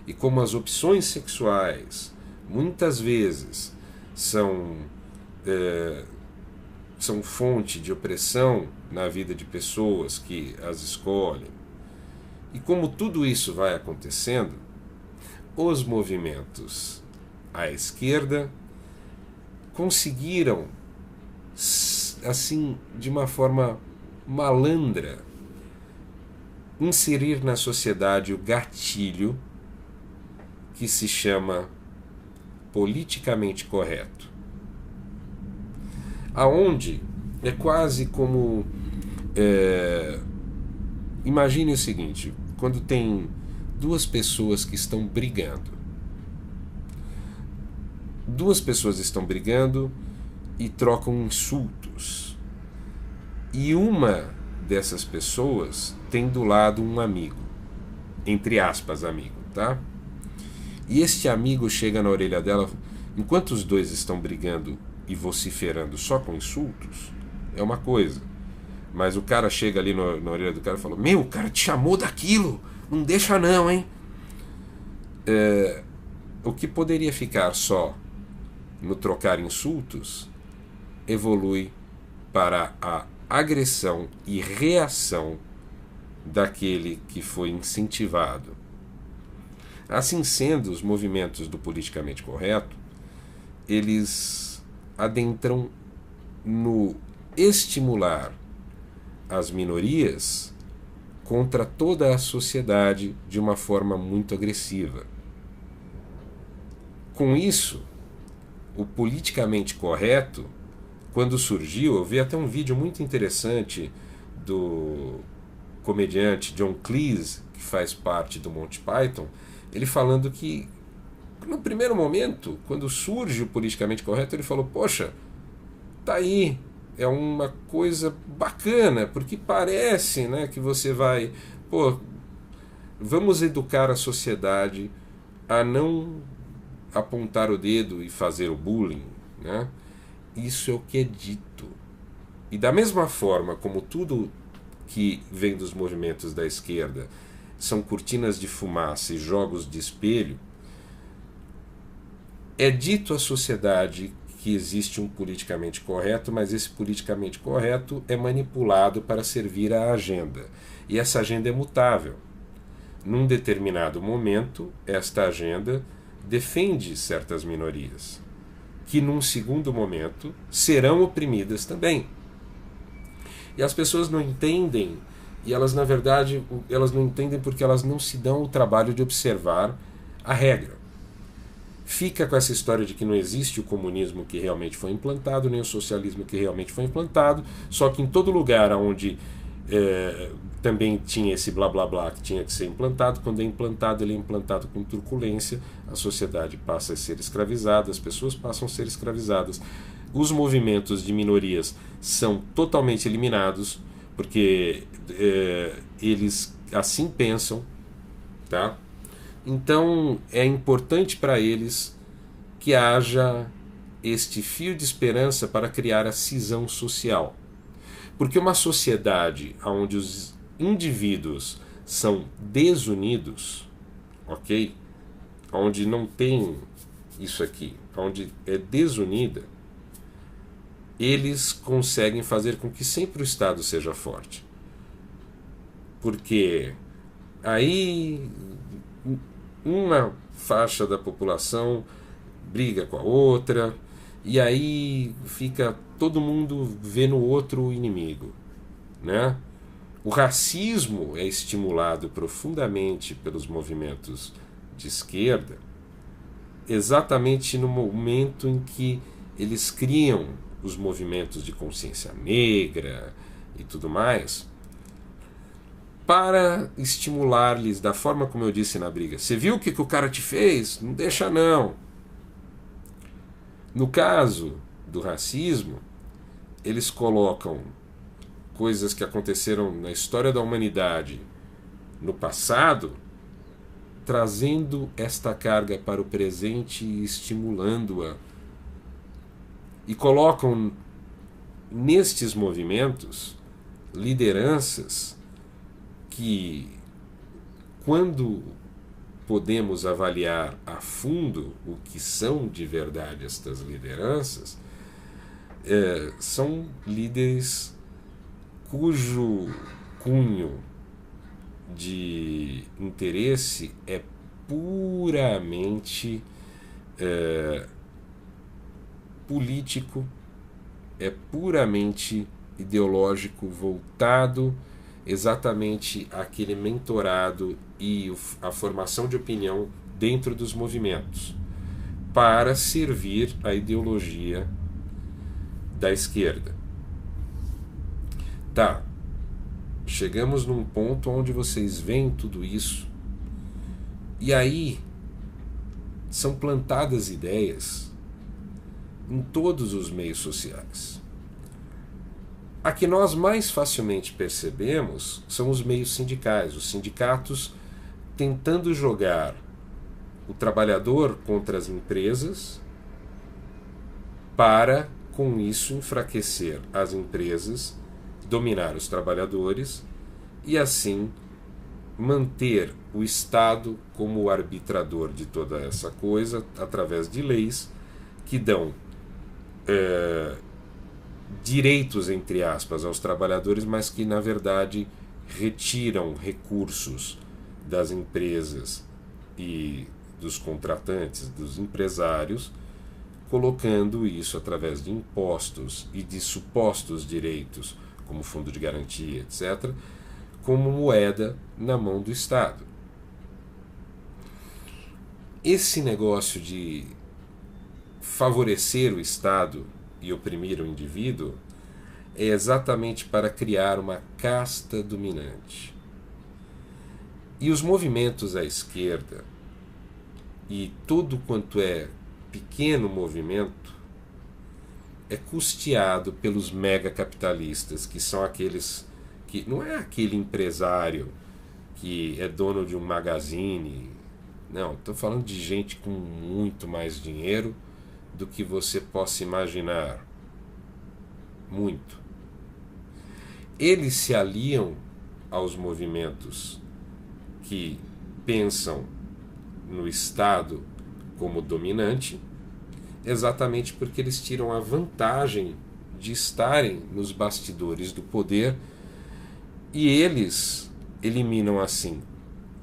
e como as opções sexuais muitas vezes são fonte de opressão na vida de pessoas que as escolhem, e como tudo isso vai acontecendo, os movimentos à esquerda conseguiram, assim, de uma forma malandra, inserir na sociedade o gatilho que se chama politicamente correto, aonde é quase como imagine o seguinte: quando tem duas pessoas que estão brigando, e trocam insultos, e uma dessas pessoas tem do lado um amigo, entre aspas amigo, tá? E este amigo chega na orelha dela, enquanto os dois estão brigando e vociferando só com insultos, é uma coisa, mas o cara chega ali na orelha do cara e fala: meu, o cara te chamou daquilo, não deixa não, hein? O que poderia ficar só no trocar insultos evolui para a agressão e reação daquele que foi incentivado. Assim sendo, os movimentos do politicamente correto, eles adentram no estimular as minorias contra toda a sociedade de uma forma muito agressiva. Com isso, o politicamente correto, quando surgiu, eu vi até um vídeo muito interessante do comediante John Cleese, que faz parte do Monty Python, ele falando que, no primeiro momento, quando surge o politicamente correto, ele falou: poxa, tá aí, é uma coisa bacana, porque parece, né, que você vai, vamos educar a sociedade a não apontar o dedo e fazer o bullying, né? Isso é o que é dito. E da mesma forma como tudo que vem dos movimentos da esquerda são cortinas de fumaça e jogos de espelho, é dito à sociedade que existe um politicamente correto, mas esse politicamente correto é manipulado para servir à agenda. E essa agenda é mutável. Num determinado momento, esta agenda defende certas minorias, que num segundo momento serão oprimidas também. E as pessoas não entendem, e elas, na verdade, elas não entendem porque elas não se dão o trabalho de observar a regra. Fica com essa história de que não existe o comunismo que realmente foi implantado, nem o socialismo que realmente foi implantado, só que em todo lugar onde também tinha esse blá blá blá que tinha que ser implantado, quando é implantado, ele é implantado com truculência, a sociedade passa a ser escravizada, as pessoas passam a ser escravizadas, os movimentos de minorias são totalmente eliminados, porque eles assim pensam, tá? Então é importante para eles que haja este fio de esperança para criar a cisão social. Porque uma sociedade onde os indivíduos são desunidos, ok? Onde não tem isso aqui, onde é desunida, eles conseguem fazer com que sempre o Estado seja forte. Porque aí uma faixa da população briga com a outra, e aí fica todo mundo vê no outro inimigo, né? O racismo é estimulado profundamente pelos movimentos de esquerda, exatamente no momento em que eles criam os movimentos de consciência negra e tudo mais, para estimular-lhes da forma como eu disse na briga. Você viu o que o cara te fez? Não deixa não. No caso do racismo, eles colocam coisas que aconteceram na história da humanidade no passado, trazendo esta carga para o presente e estimulando-a. E colocam nestes movimentos lideranças que, quando podemos avaliar a fundo o que são de verdade estas lideranças, são líderes cujo cunho de interesse é puramente político, é puramente ideológico, voltado exatamente àquele mentorado e a formação de opinião dentro dos movimentos, para servir a ideologia da esquerda. Tá, chegamos num ponto onde vocês veem tudo isso, e aí são plantadas ideias em todos os meios sociais. A que nós mais facilmente percebemos são os meios sindicais, os sindicatos tentando jogar o trabalhador contra as empresas para, com isso, enfraquecer as empresas, dominar os trabalhadores e, assim, manter o Estado como o arbitrador de toda essa coisa através de leis que dão direitos, entre aspas, aos trabalhadores, mas que, na verdade, retiram recursos das empresas e dos contratantes, dos empresários, colocando isso através de impostos e de supostos direitos, como fundo de garantia, etc., como moeda na mão do Estado. Esse negócio de favorecer o Estado e oprimir o indivíduo é exatamente para criar uma casta dominante. E os movimentos à esquerda e tudo quanto é pequeno movimento é custeado pelos megacapitalistas, que são aqueles que não é aquele empresário que é dono de um magazine. Não, estou falando de gente com muito mais dinheiro do que você possa imaginar. Muito. Eles se aliam aos movimentos que pensam no Estado como dominante, exatamente porque eles tiram a vantagem de estarem nos bastidores do poder, e eles eliminam assim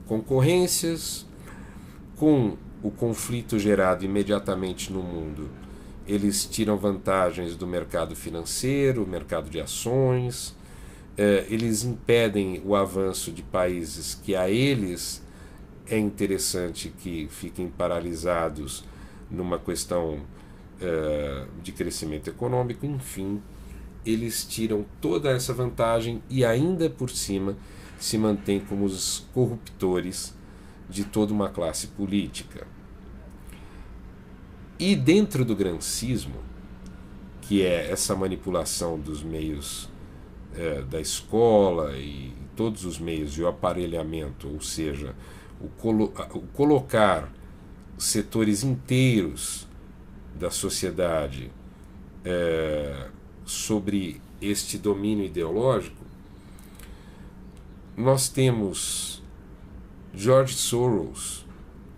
concorrências. Com o conflito gerado imediatamente no mundo, eles tiram vantagens do mercado financeiro, mercado de ações, eles impedem o avanço de países que a eles é interessante que fiquem paralisados numa questão de crescimento econômico. Enfim, eles tiram toda essa vantagem e ainda por cima se mantêm como os corruptores de toda uma classe política. E dentro do gramscismo, que é essa manipulação dos meios da escola e todos os meios de aparelhamento, ou seja, o colocar setores inteiros da sociedade sobre este domínio ideológico, nós temos George Soros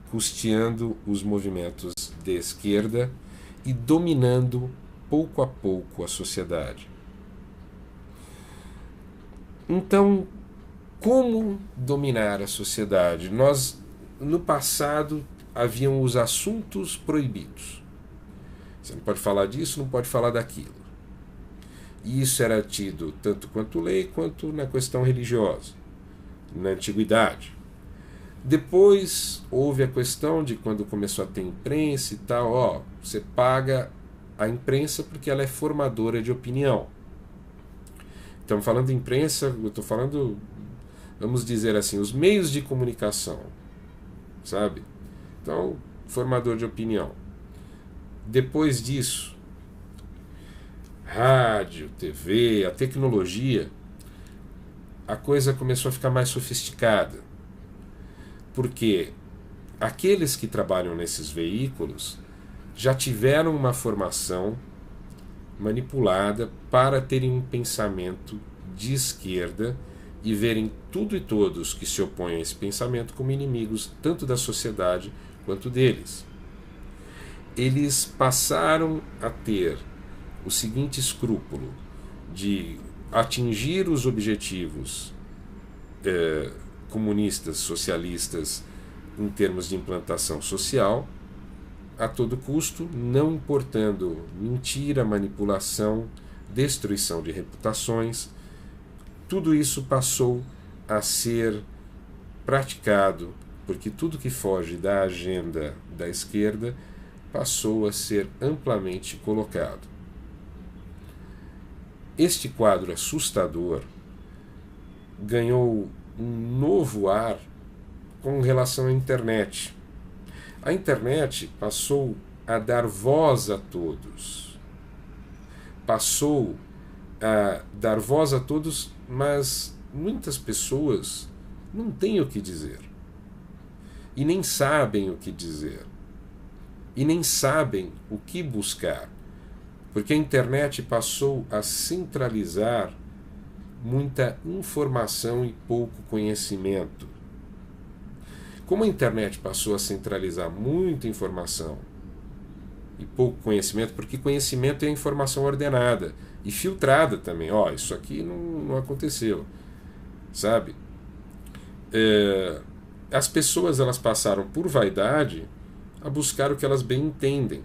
custeando os movimentos de esquerda e dominando pouco a pouco a sociedade. Então, como dominar a sociedade? Nós, no passado, haviam os assuntos proibidos. Você não pode falar disso, não pode falar daquilo. E isso era tido tanto quanto lei, quanto na questão religiosa, na antiguidade. Depois houve a questão de quando começou a ter imprensa e tal, você paga a imprensa porque ela é formadora de opinião. Estamos falando de imprensa, eu estou falando, vamos dizer assim, os meios de comunicação, sabe? Então, formador de opinião. Depois disso, rádio, TV, a tecnologia, a coisa começou a ficar mais sofisticada. Porque aqueles que trabalham nesses veículos já tiveram uma formação manipulada para terem um pensamento de esquerda e verem tudo e todos que se opõem a esse pensamento como inimigos tanto da sociedade quanto deles. Eles passaram a ter o seguinte escrúpulo de atingir os objetivos comunistas, socialistas, em termos de implantação social, a todo custo, não importando mentira, manipulação, destruição de reputações. Tudo isso passou a ser praticado, porque tudo que foge da agenda da esquerda passou a ser amplamente colocado. Este quadro assustador ganhou um novo ar com relação à internet. A internet passou a dar voz a todos. Passou a dar voz a todos, mas muitas pessoas não têm o que dizer. E nem sabem o que dizer. E nem sabem o que buscar. Porque a internet passou a centralizar muita informação e pouco conhecimento. Como a internet passou a centralizar muita informação e pouco conhecimento, porque conhecimento é informação ordenada e filtrada também. Isso aqui não aconteceu, sabe? As pessoas elas passaram por vaidade a buscar o que elas bem entendem.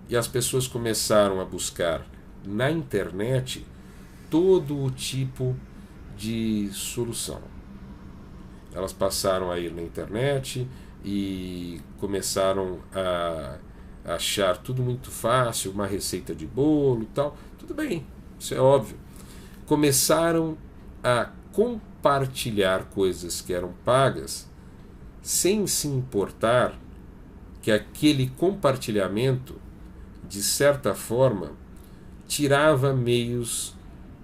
E as pessoas começaram a buscar na internet todo o tipo de solução. Elas passaram a ir na internet e começaram a achar tudo muito fácil, uma receita de bolo e tal. Tudo bem, isso é óbvio. Começaram a compartilhar coisas que eram pagas sem se importar que aquele compartilhamento, de certa forma, tirava meios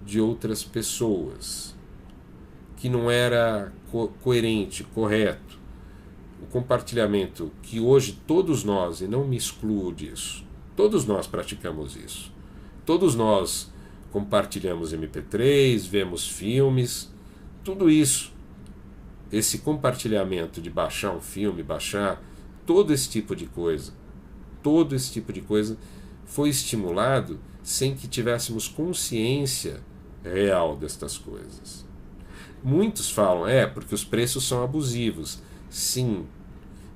de outras pessoas, que não era coerente, correto. O compartilhamento que hoje todos nós, e não me excluo disso, todos nós praticamos isso. Todos nós compartilhamos MP3, vemos filmes, tudo isso. Esse compartilhamento de baixar um filme, baixar todo esse tipo de coisa, foi estimulado sem que tivéssemos consciência real destas coisas. Muitos falam, porque os preços são abusivos. Sim,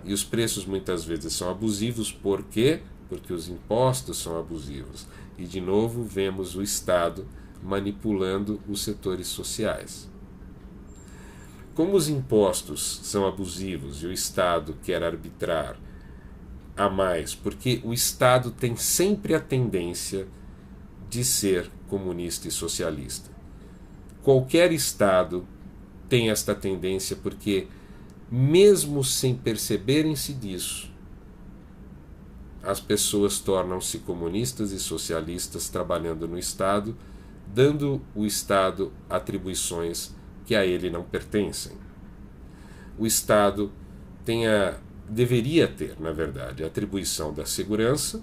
e os preços muitas vezes são abusivos, por quê? Porque os impostos são abusivos. E de novo vemos o Estado manipulando os setores sociais. Como os impostos são abusivos e o Estado quer arbitrar a mais, porque o Estado tem sempre a tendência de ser comunista e socialista. Qualquer Estado tem esta tendência, porque mesmo sem perceberem-se disso, as pessoas tornam-se comunistas e socialistas trabalhando no Estado, dando ao Estado atribuições que a ele não pertencem. O Estado deveria ter, na verdade, a atribuição da segurança,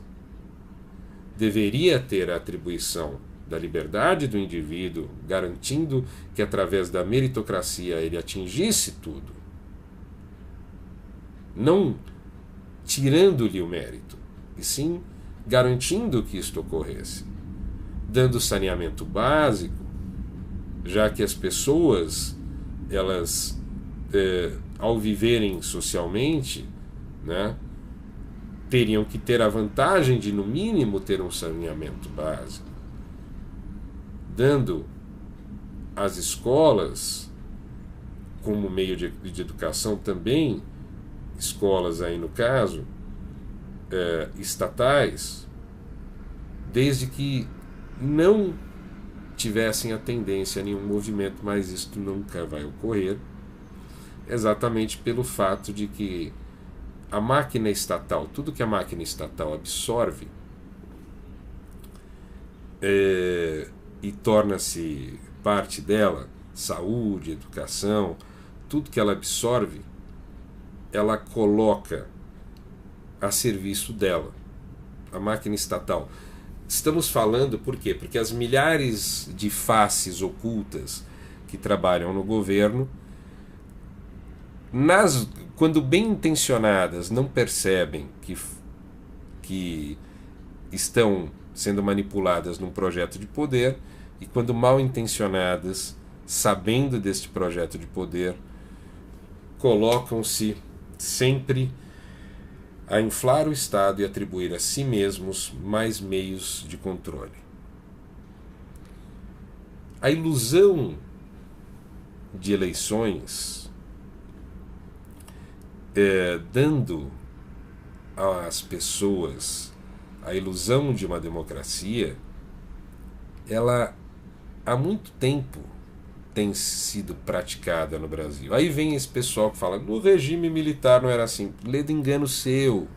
deveria ter a atribuição da liberdade do indivíduo, garantindo que através da meritocracia ele atingisse tudo, não tirando-lhe o mérito, e sim garantindo que isto ocorresse, dando saneamento básico, já que as pessoas, elas, ao viverem socialmente, teriam que ter a vantagem de, no mínimo, ter um saneamento básico, dando às escolas como meio de educação também, escolas aí no caso, estatais, desde que não tivessem a tendência a nenhum movimento, mas isso nunca vai ocorrer, exatamente pelo fato de que a máquina estatal, tudo que a máquina estatal absorve e torna-se parte dela, saúde, educação, tudo que ela absorve, ela coloca a serviço dela, a máquina estatal. Estamos falando por quê? Porque as milhares de faces ocultas que trabalham no governo, quando bem intencionadas, não percebem que estão sendo manipuladas num projeto de poder, e quando mal intencionadas, sabendo deste projeto de poder, colocam-se sempre a inflar o Estado e atribuir a si mesmos mais meios de controle. A ilusão de eleições, dando às pessoas a ilusão de uma democracia, ela há muito tempo tem sido praticada no Brasil. Aí vem esse pessoal que fala, no regime militar não era assim. Lê do engano seu.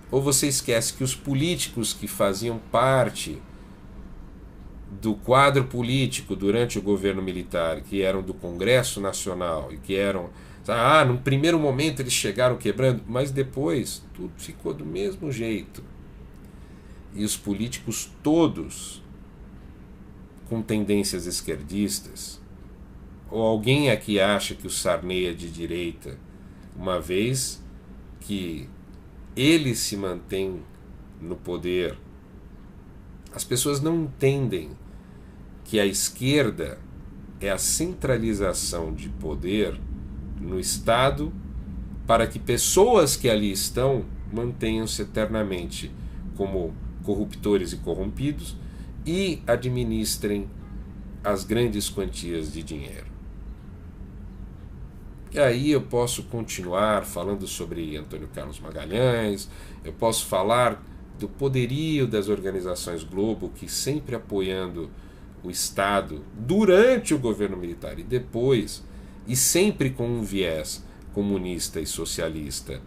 Ou você esquece que os políticos que faziam parte do quadro político durante o governo militar, que eram do Congresso Nacional e que eram... no primeiro momento eles chegaram quebrando, mas depois tudo ficou do mesmo jeito. E os políticos todos com tendências esquerdistas, ou alguém aqui acha que o Sarney é de direita, uma vez que ele se mantém no poder, as pessoas não entendem que a esquerda é a centralização de poder no Estado para que pessoas que ali estão mantenham-se eternamente como corruptores e corrompidos e administrem as grandes quantias de dinheiro. E aí eu posso continuar falando sobre Antônio Carlos Magalhães, eu posso falar do poderio das organizações Globo, que sempre apoiando o Estado durante o governo militar e depois, e sempre com um viés comunista e socialista,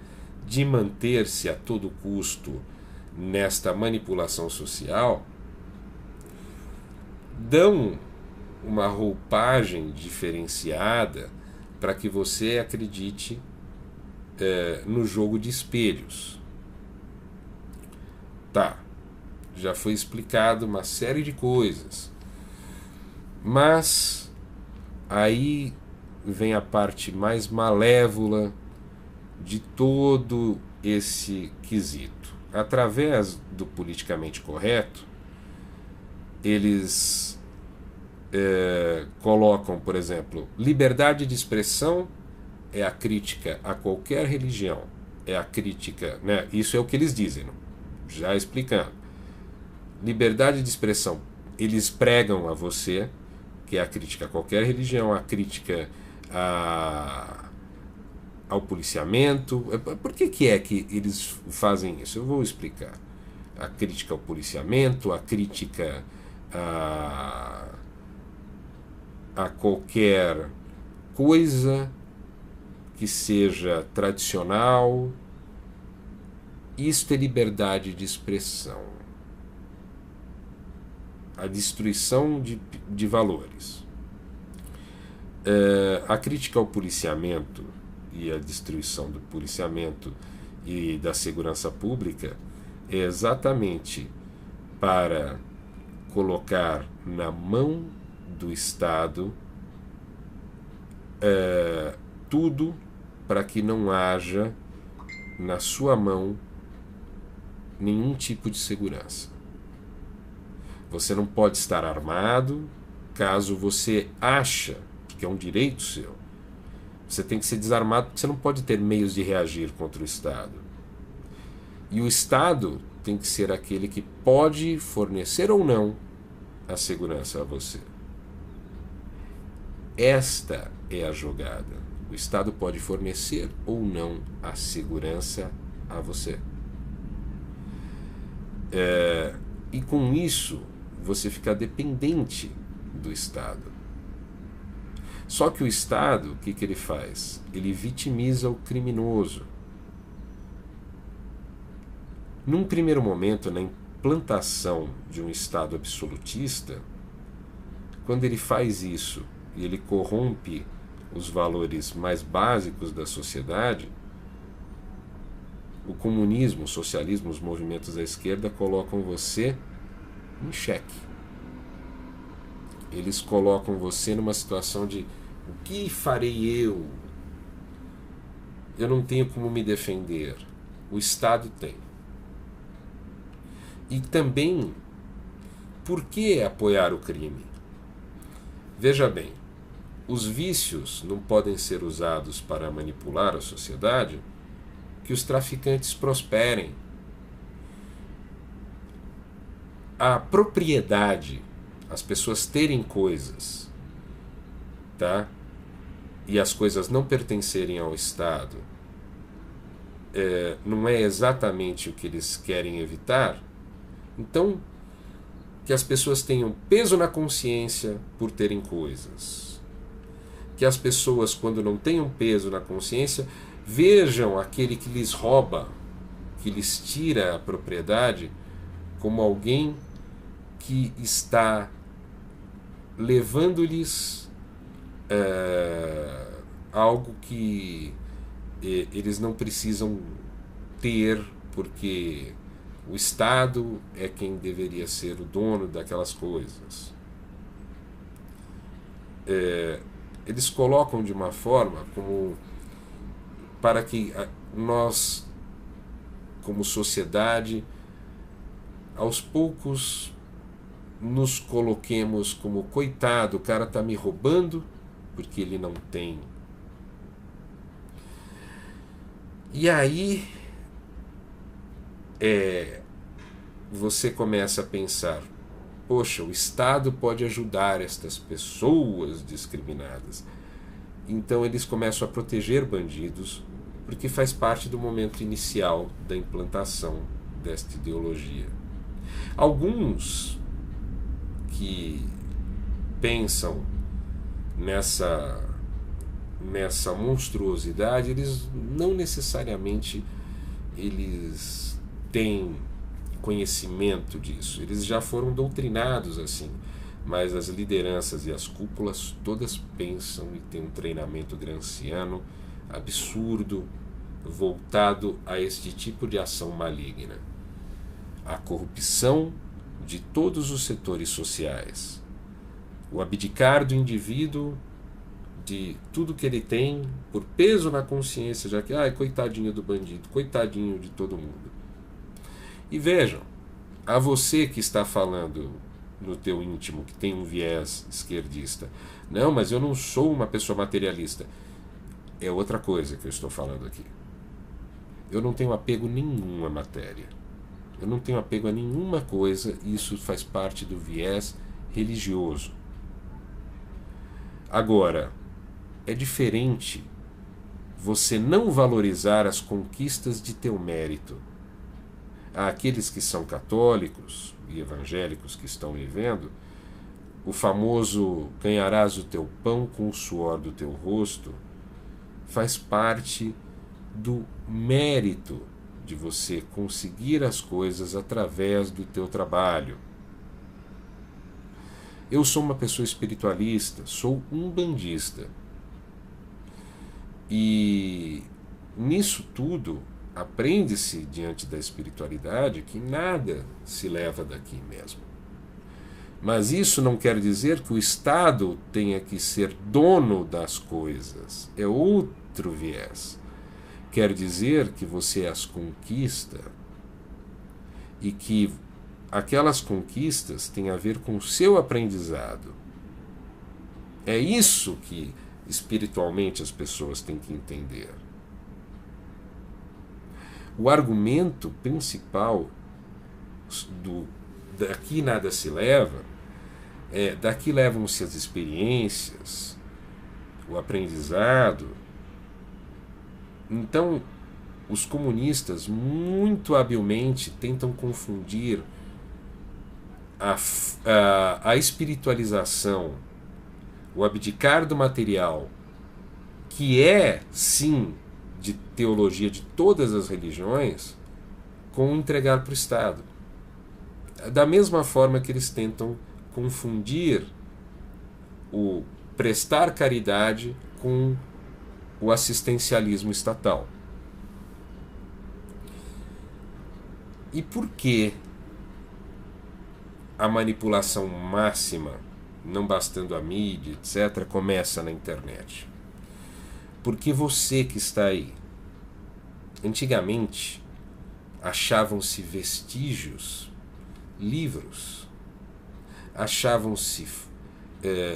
de manter-se a todo custo nesta manipulação social, dão uma roupagem diferenciada para que você acredite no jogo de espelhos. Tá, já foi explicado uma série de coisas, mas aí vem a parte mais malévola de todo esse quesito. Através do politicamente correto, eles colocam, por exemplo, liberdade de expressão é a crítica a qualquer religião, é a crítica, né? Isso é o que eles dizem, já explicando. Liberdade de expressão, eles pregam a você, que é a crítica a qualquer religião, a crítica ao policiamento. Por que é que eles fazem isso? Eu vou explicar. A crítica ao policiamento, a crítica a qualquer coisa que seja tradicional. Isto é liberdade de expressão. A destruição de valores. A crítica ao policiamento e a destruição do policiamento e da segurança pública é exatamente para colocar na mão do Estado tudo para que não haja na sua mão nenhum tipo de segurança. Você não pode estar armado caso você acha que é um direito seu. Você tem que ser desarmado porque você não pode ter meios de reagir contra o Estado. E o Estado tem que ser aquele que pode fornecer ou não a segurança a você. Esta é a jogada. O Estado pode fornecer ou não a segurança a você. E com isso, você fica dependente do Estado. Só que o Estado, o que ele faz? Ele vitimiza o criminoso. Num primeiro momento, na implantação de um Estado absolutista, quando ele faz isso e ele corrompe os valores mais básicos da sociedade, o comunismo, o socialismo, os movimentos da esquerda colocam você em xeque. Eles colocam você numa situação de: o que farei eu? Eu não tenho como me defender. O Estado tem. E também, por que apoiar o crime? Veja bem, os vícios não podem ser usados para manipular a sociedade, que os traficantes prosperem. A propriedade, as pessoas terem coisas, tá? E as coisas não pertencerem ao Estado, não é exatamente o que eles querem evitar. Então, que as pessoas tenham peso na consciência por terem coisas. Que as pessoas, quando não tenham peso na consciência, vejam aquele que lhes rouba, que lhes tira a propriedade, como alguém que está levando-lhes algo que eles não precisam ter, porque o Estado é quem deveria ser o dono daquelas coisas. Eles colocam de uma forma como para que nós, como sociedade, aos poucos nos coloquemos como: coitado, o cara está me roubando porque ele não tem. E aí você começa a pensar: poxa, o Estado pode ajudar estas pessoas discriminadas. Então eles começam a proteger bandidos, porque faz parte do momento inicial da implantação desta ideologia. Alguns que pensam nessa monstruosidade, eles não necessariamente eles têm conhecimento disso, eles já foram doutrinados assim, mas as lideranças e as cúpulas todas pensam e têm um treinamento gramsciano absurdo voltado a este tipo de ação maligna. A corrupção de todos os setores sociais, o abdicar do indivíduo de tudo que ele tem por peso na consciência, já que, coitadinho do bandido, coitadinho de todo mundo. E vejam, a você que está falando no teu íntimo, que tem um viés esquerdista: não, mas eu não sou uma pessoa materialista. É outra coisa que eu estou falando aqui. Eu não tenho apego nenhum à matéria. Eu não tenho apego a nenhuma coisa, e isso faz parte do viés religioso. Agora, é diferente você não valorizar as conquistas de teu mérito. Há aqueles que são católicos e evangélicos que estão me vendo, o famoso ganharás o teu pão com o suor do teu rosto, faz parte do mérito de você conseguir as coisas através do teu trabalho. Eu sou uma pessoa espiritualista, sou umbandista. E nisso tudo, aprende-se diante da espiritualidade que nada se leva daqui mesmo. Mas isso não quer dizer que o Estado tenha que ser dono das coisas. É outro viés. Quer dizer que você as conquista e que aquelas conquistas têm a ver com o seu aprendizado. É isso que espiritualmente as pessoas têm que entender. O argumento principal do daqui nada se leva, daqui levam-se as experiências, o aprendizado. Então, os comunistas muito habilmente tentam confundir a espiritualização, o abdicar do material, que é, sim, de teologia de todas as religiões, com entregar para o Estado. Da mesma forma que eles tentam confundir o prestar caridade com o assistencialismo estatal. E por que a manipulação máxima, não bastando a mídia, etc., começa na internet? Porque você que está aí, antigamente achavam-se vestígios, livros, achavam-se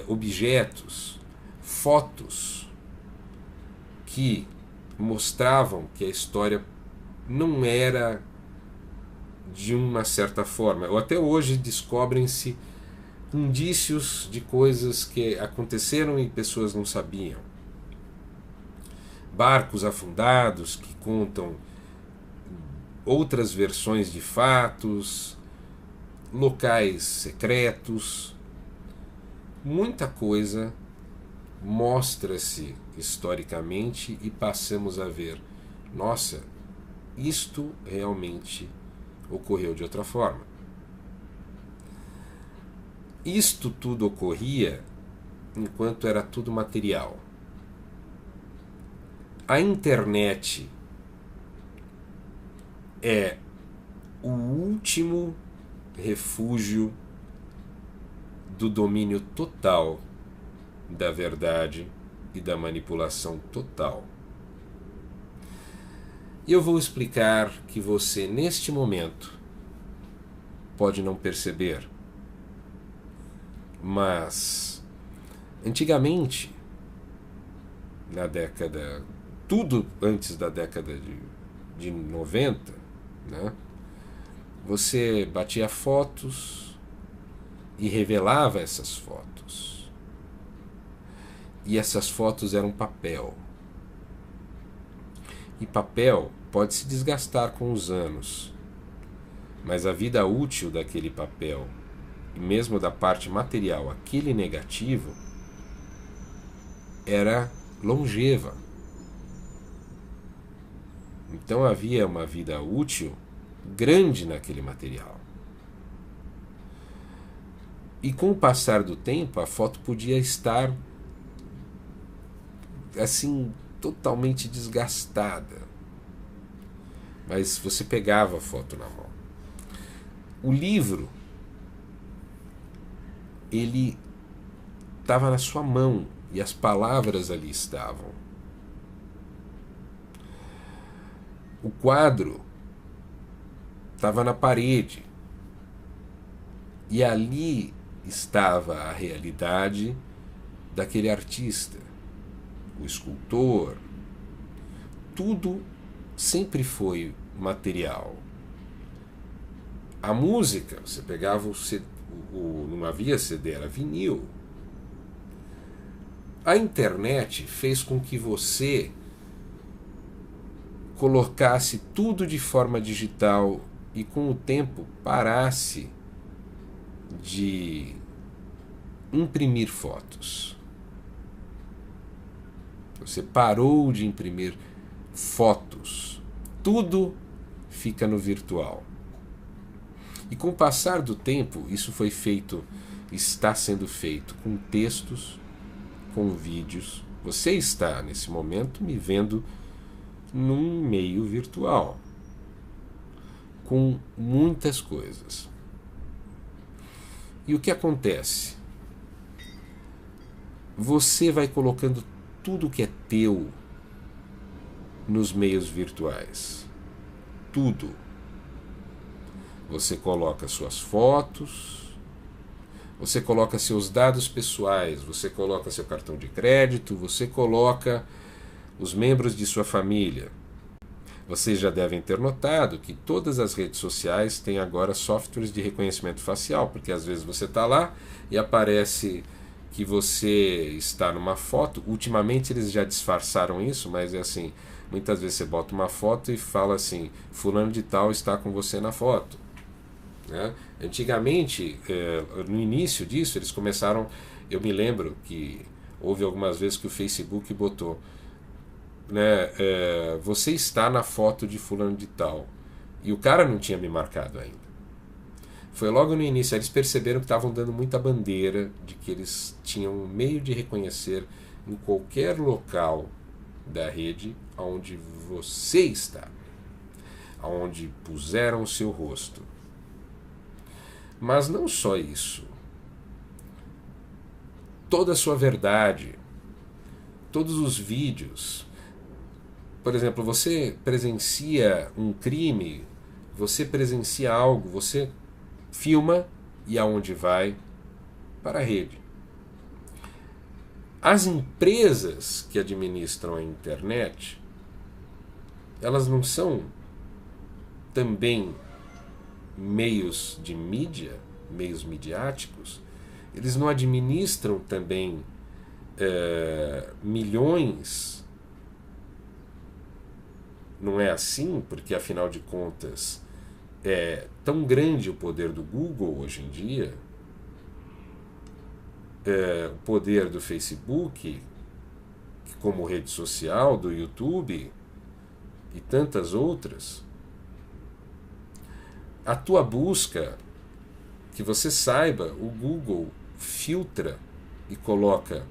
objetos, fotos que mostravam que a história não era de uma certa forma. Ou até hoje descobrem-se indícios de coisas que aconteceram e pessoas não sabiam. Barcos afundados que contam outras versões de fatos, locais secretos. Muita coisa mostra-se historicamente e passamos a ver, nossa, isto realmente ocorreu de outra forma. Isto tudo ocorria enquanto era tudo material. A internet é o último refúgio do domínio total da verdade e da manipulação total. E eu vou explicar que você, neste momento, pode não perceber, mas antigamente, na década, tudo antes da década de 90, né, você batia fotos e revelava essas fotos. E essas fotos eram papel. E papel pode se desgastar com os anos, mas a vida útil daquele papel, e mesmo da parte material, aquele negativo, era longeva. Então havia uma vida útil grande naquele material. E com o passar do tempo, a foto podia estar assim, totalmente desgastada. Mas você pegava a foto na mão. O livro, ele estava na sua mão e as palavras ali estavam. O quadro estava na parede e ali estava a realidade daquele artista, o escultor. Tudo sempre foi material. A música, você pegava não havia CD, era vinil. A internet fez com que você colocasse tudo de forma digital e com o tempo parasse de imprimir fotos. Você parou de imprimir fotos. Tudo fica no virtual. E com o passar do tempo, isso foi feito, está sendo feito com textos, com vídeos. Você está, nesse momento, me vendo num meio virtual, com muitas coisas. E o que acontece? Você vai colocando tudo que é teu nos meios virtuais. Tudo. Você coloca suas fotos, você coloca seus dados pessoais, você coloca seu cartão de crédito, você coloca os membros de sua família. Vocês já devem ter notado que todas as redes sociais têm agora softwares de reconhecimento facial, porque às vezes você está lá e aparece que você está numa foto. Ultimamente eles já disfarçaram isso, mas é assim, muitas vezes você bota uma foto e fala assim, fulano de tal está com você na foto, né? Antigamente, no início disso, eles começaram, eu me lembro que houve algumas vezes que o Facebook botou, né, você está na foto de fulano de tal, e o cara não tinha me marcado ainda. Foi logo no início, eles perceberam que estavam dando muita bandeira de que eles tinham um meio de reconhecer em qualquer local da rede onde você está, onde puseram o seu rosto. Mas não só isso. Toda a sua verdade, todos os vídeos. Por exemplo, você presencia um crime, você presencia algo, você filma e aonde vai? Para a rede. As empresas que administram a internet, elas não são também meios de mídia, meios midiáticos? Eles não administram também milhões? Não é assim? Porque afinal de contas é tão grande o poder do Google hoje em dia, o poder do Facebook como rede social, do YouTube e tantas outras. A tua busca, que você saiba, o Google filtra e coloca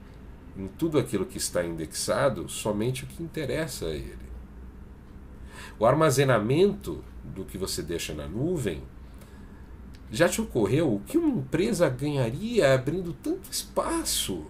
em tudo aquilo que está indexado somente o que interessa a ele. O armazenamento do que você deixa na nuvem, já te ocorreu o que uma empresa ganharia abrindo tanto espaço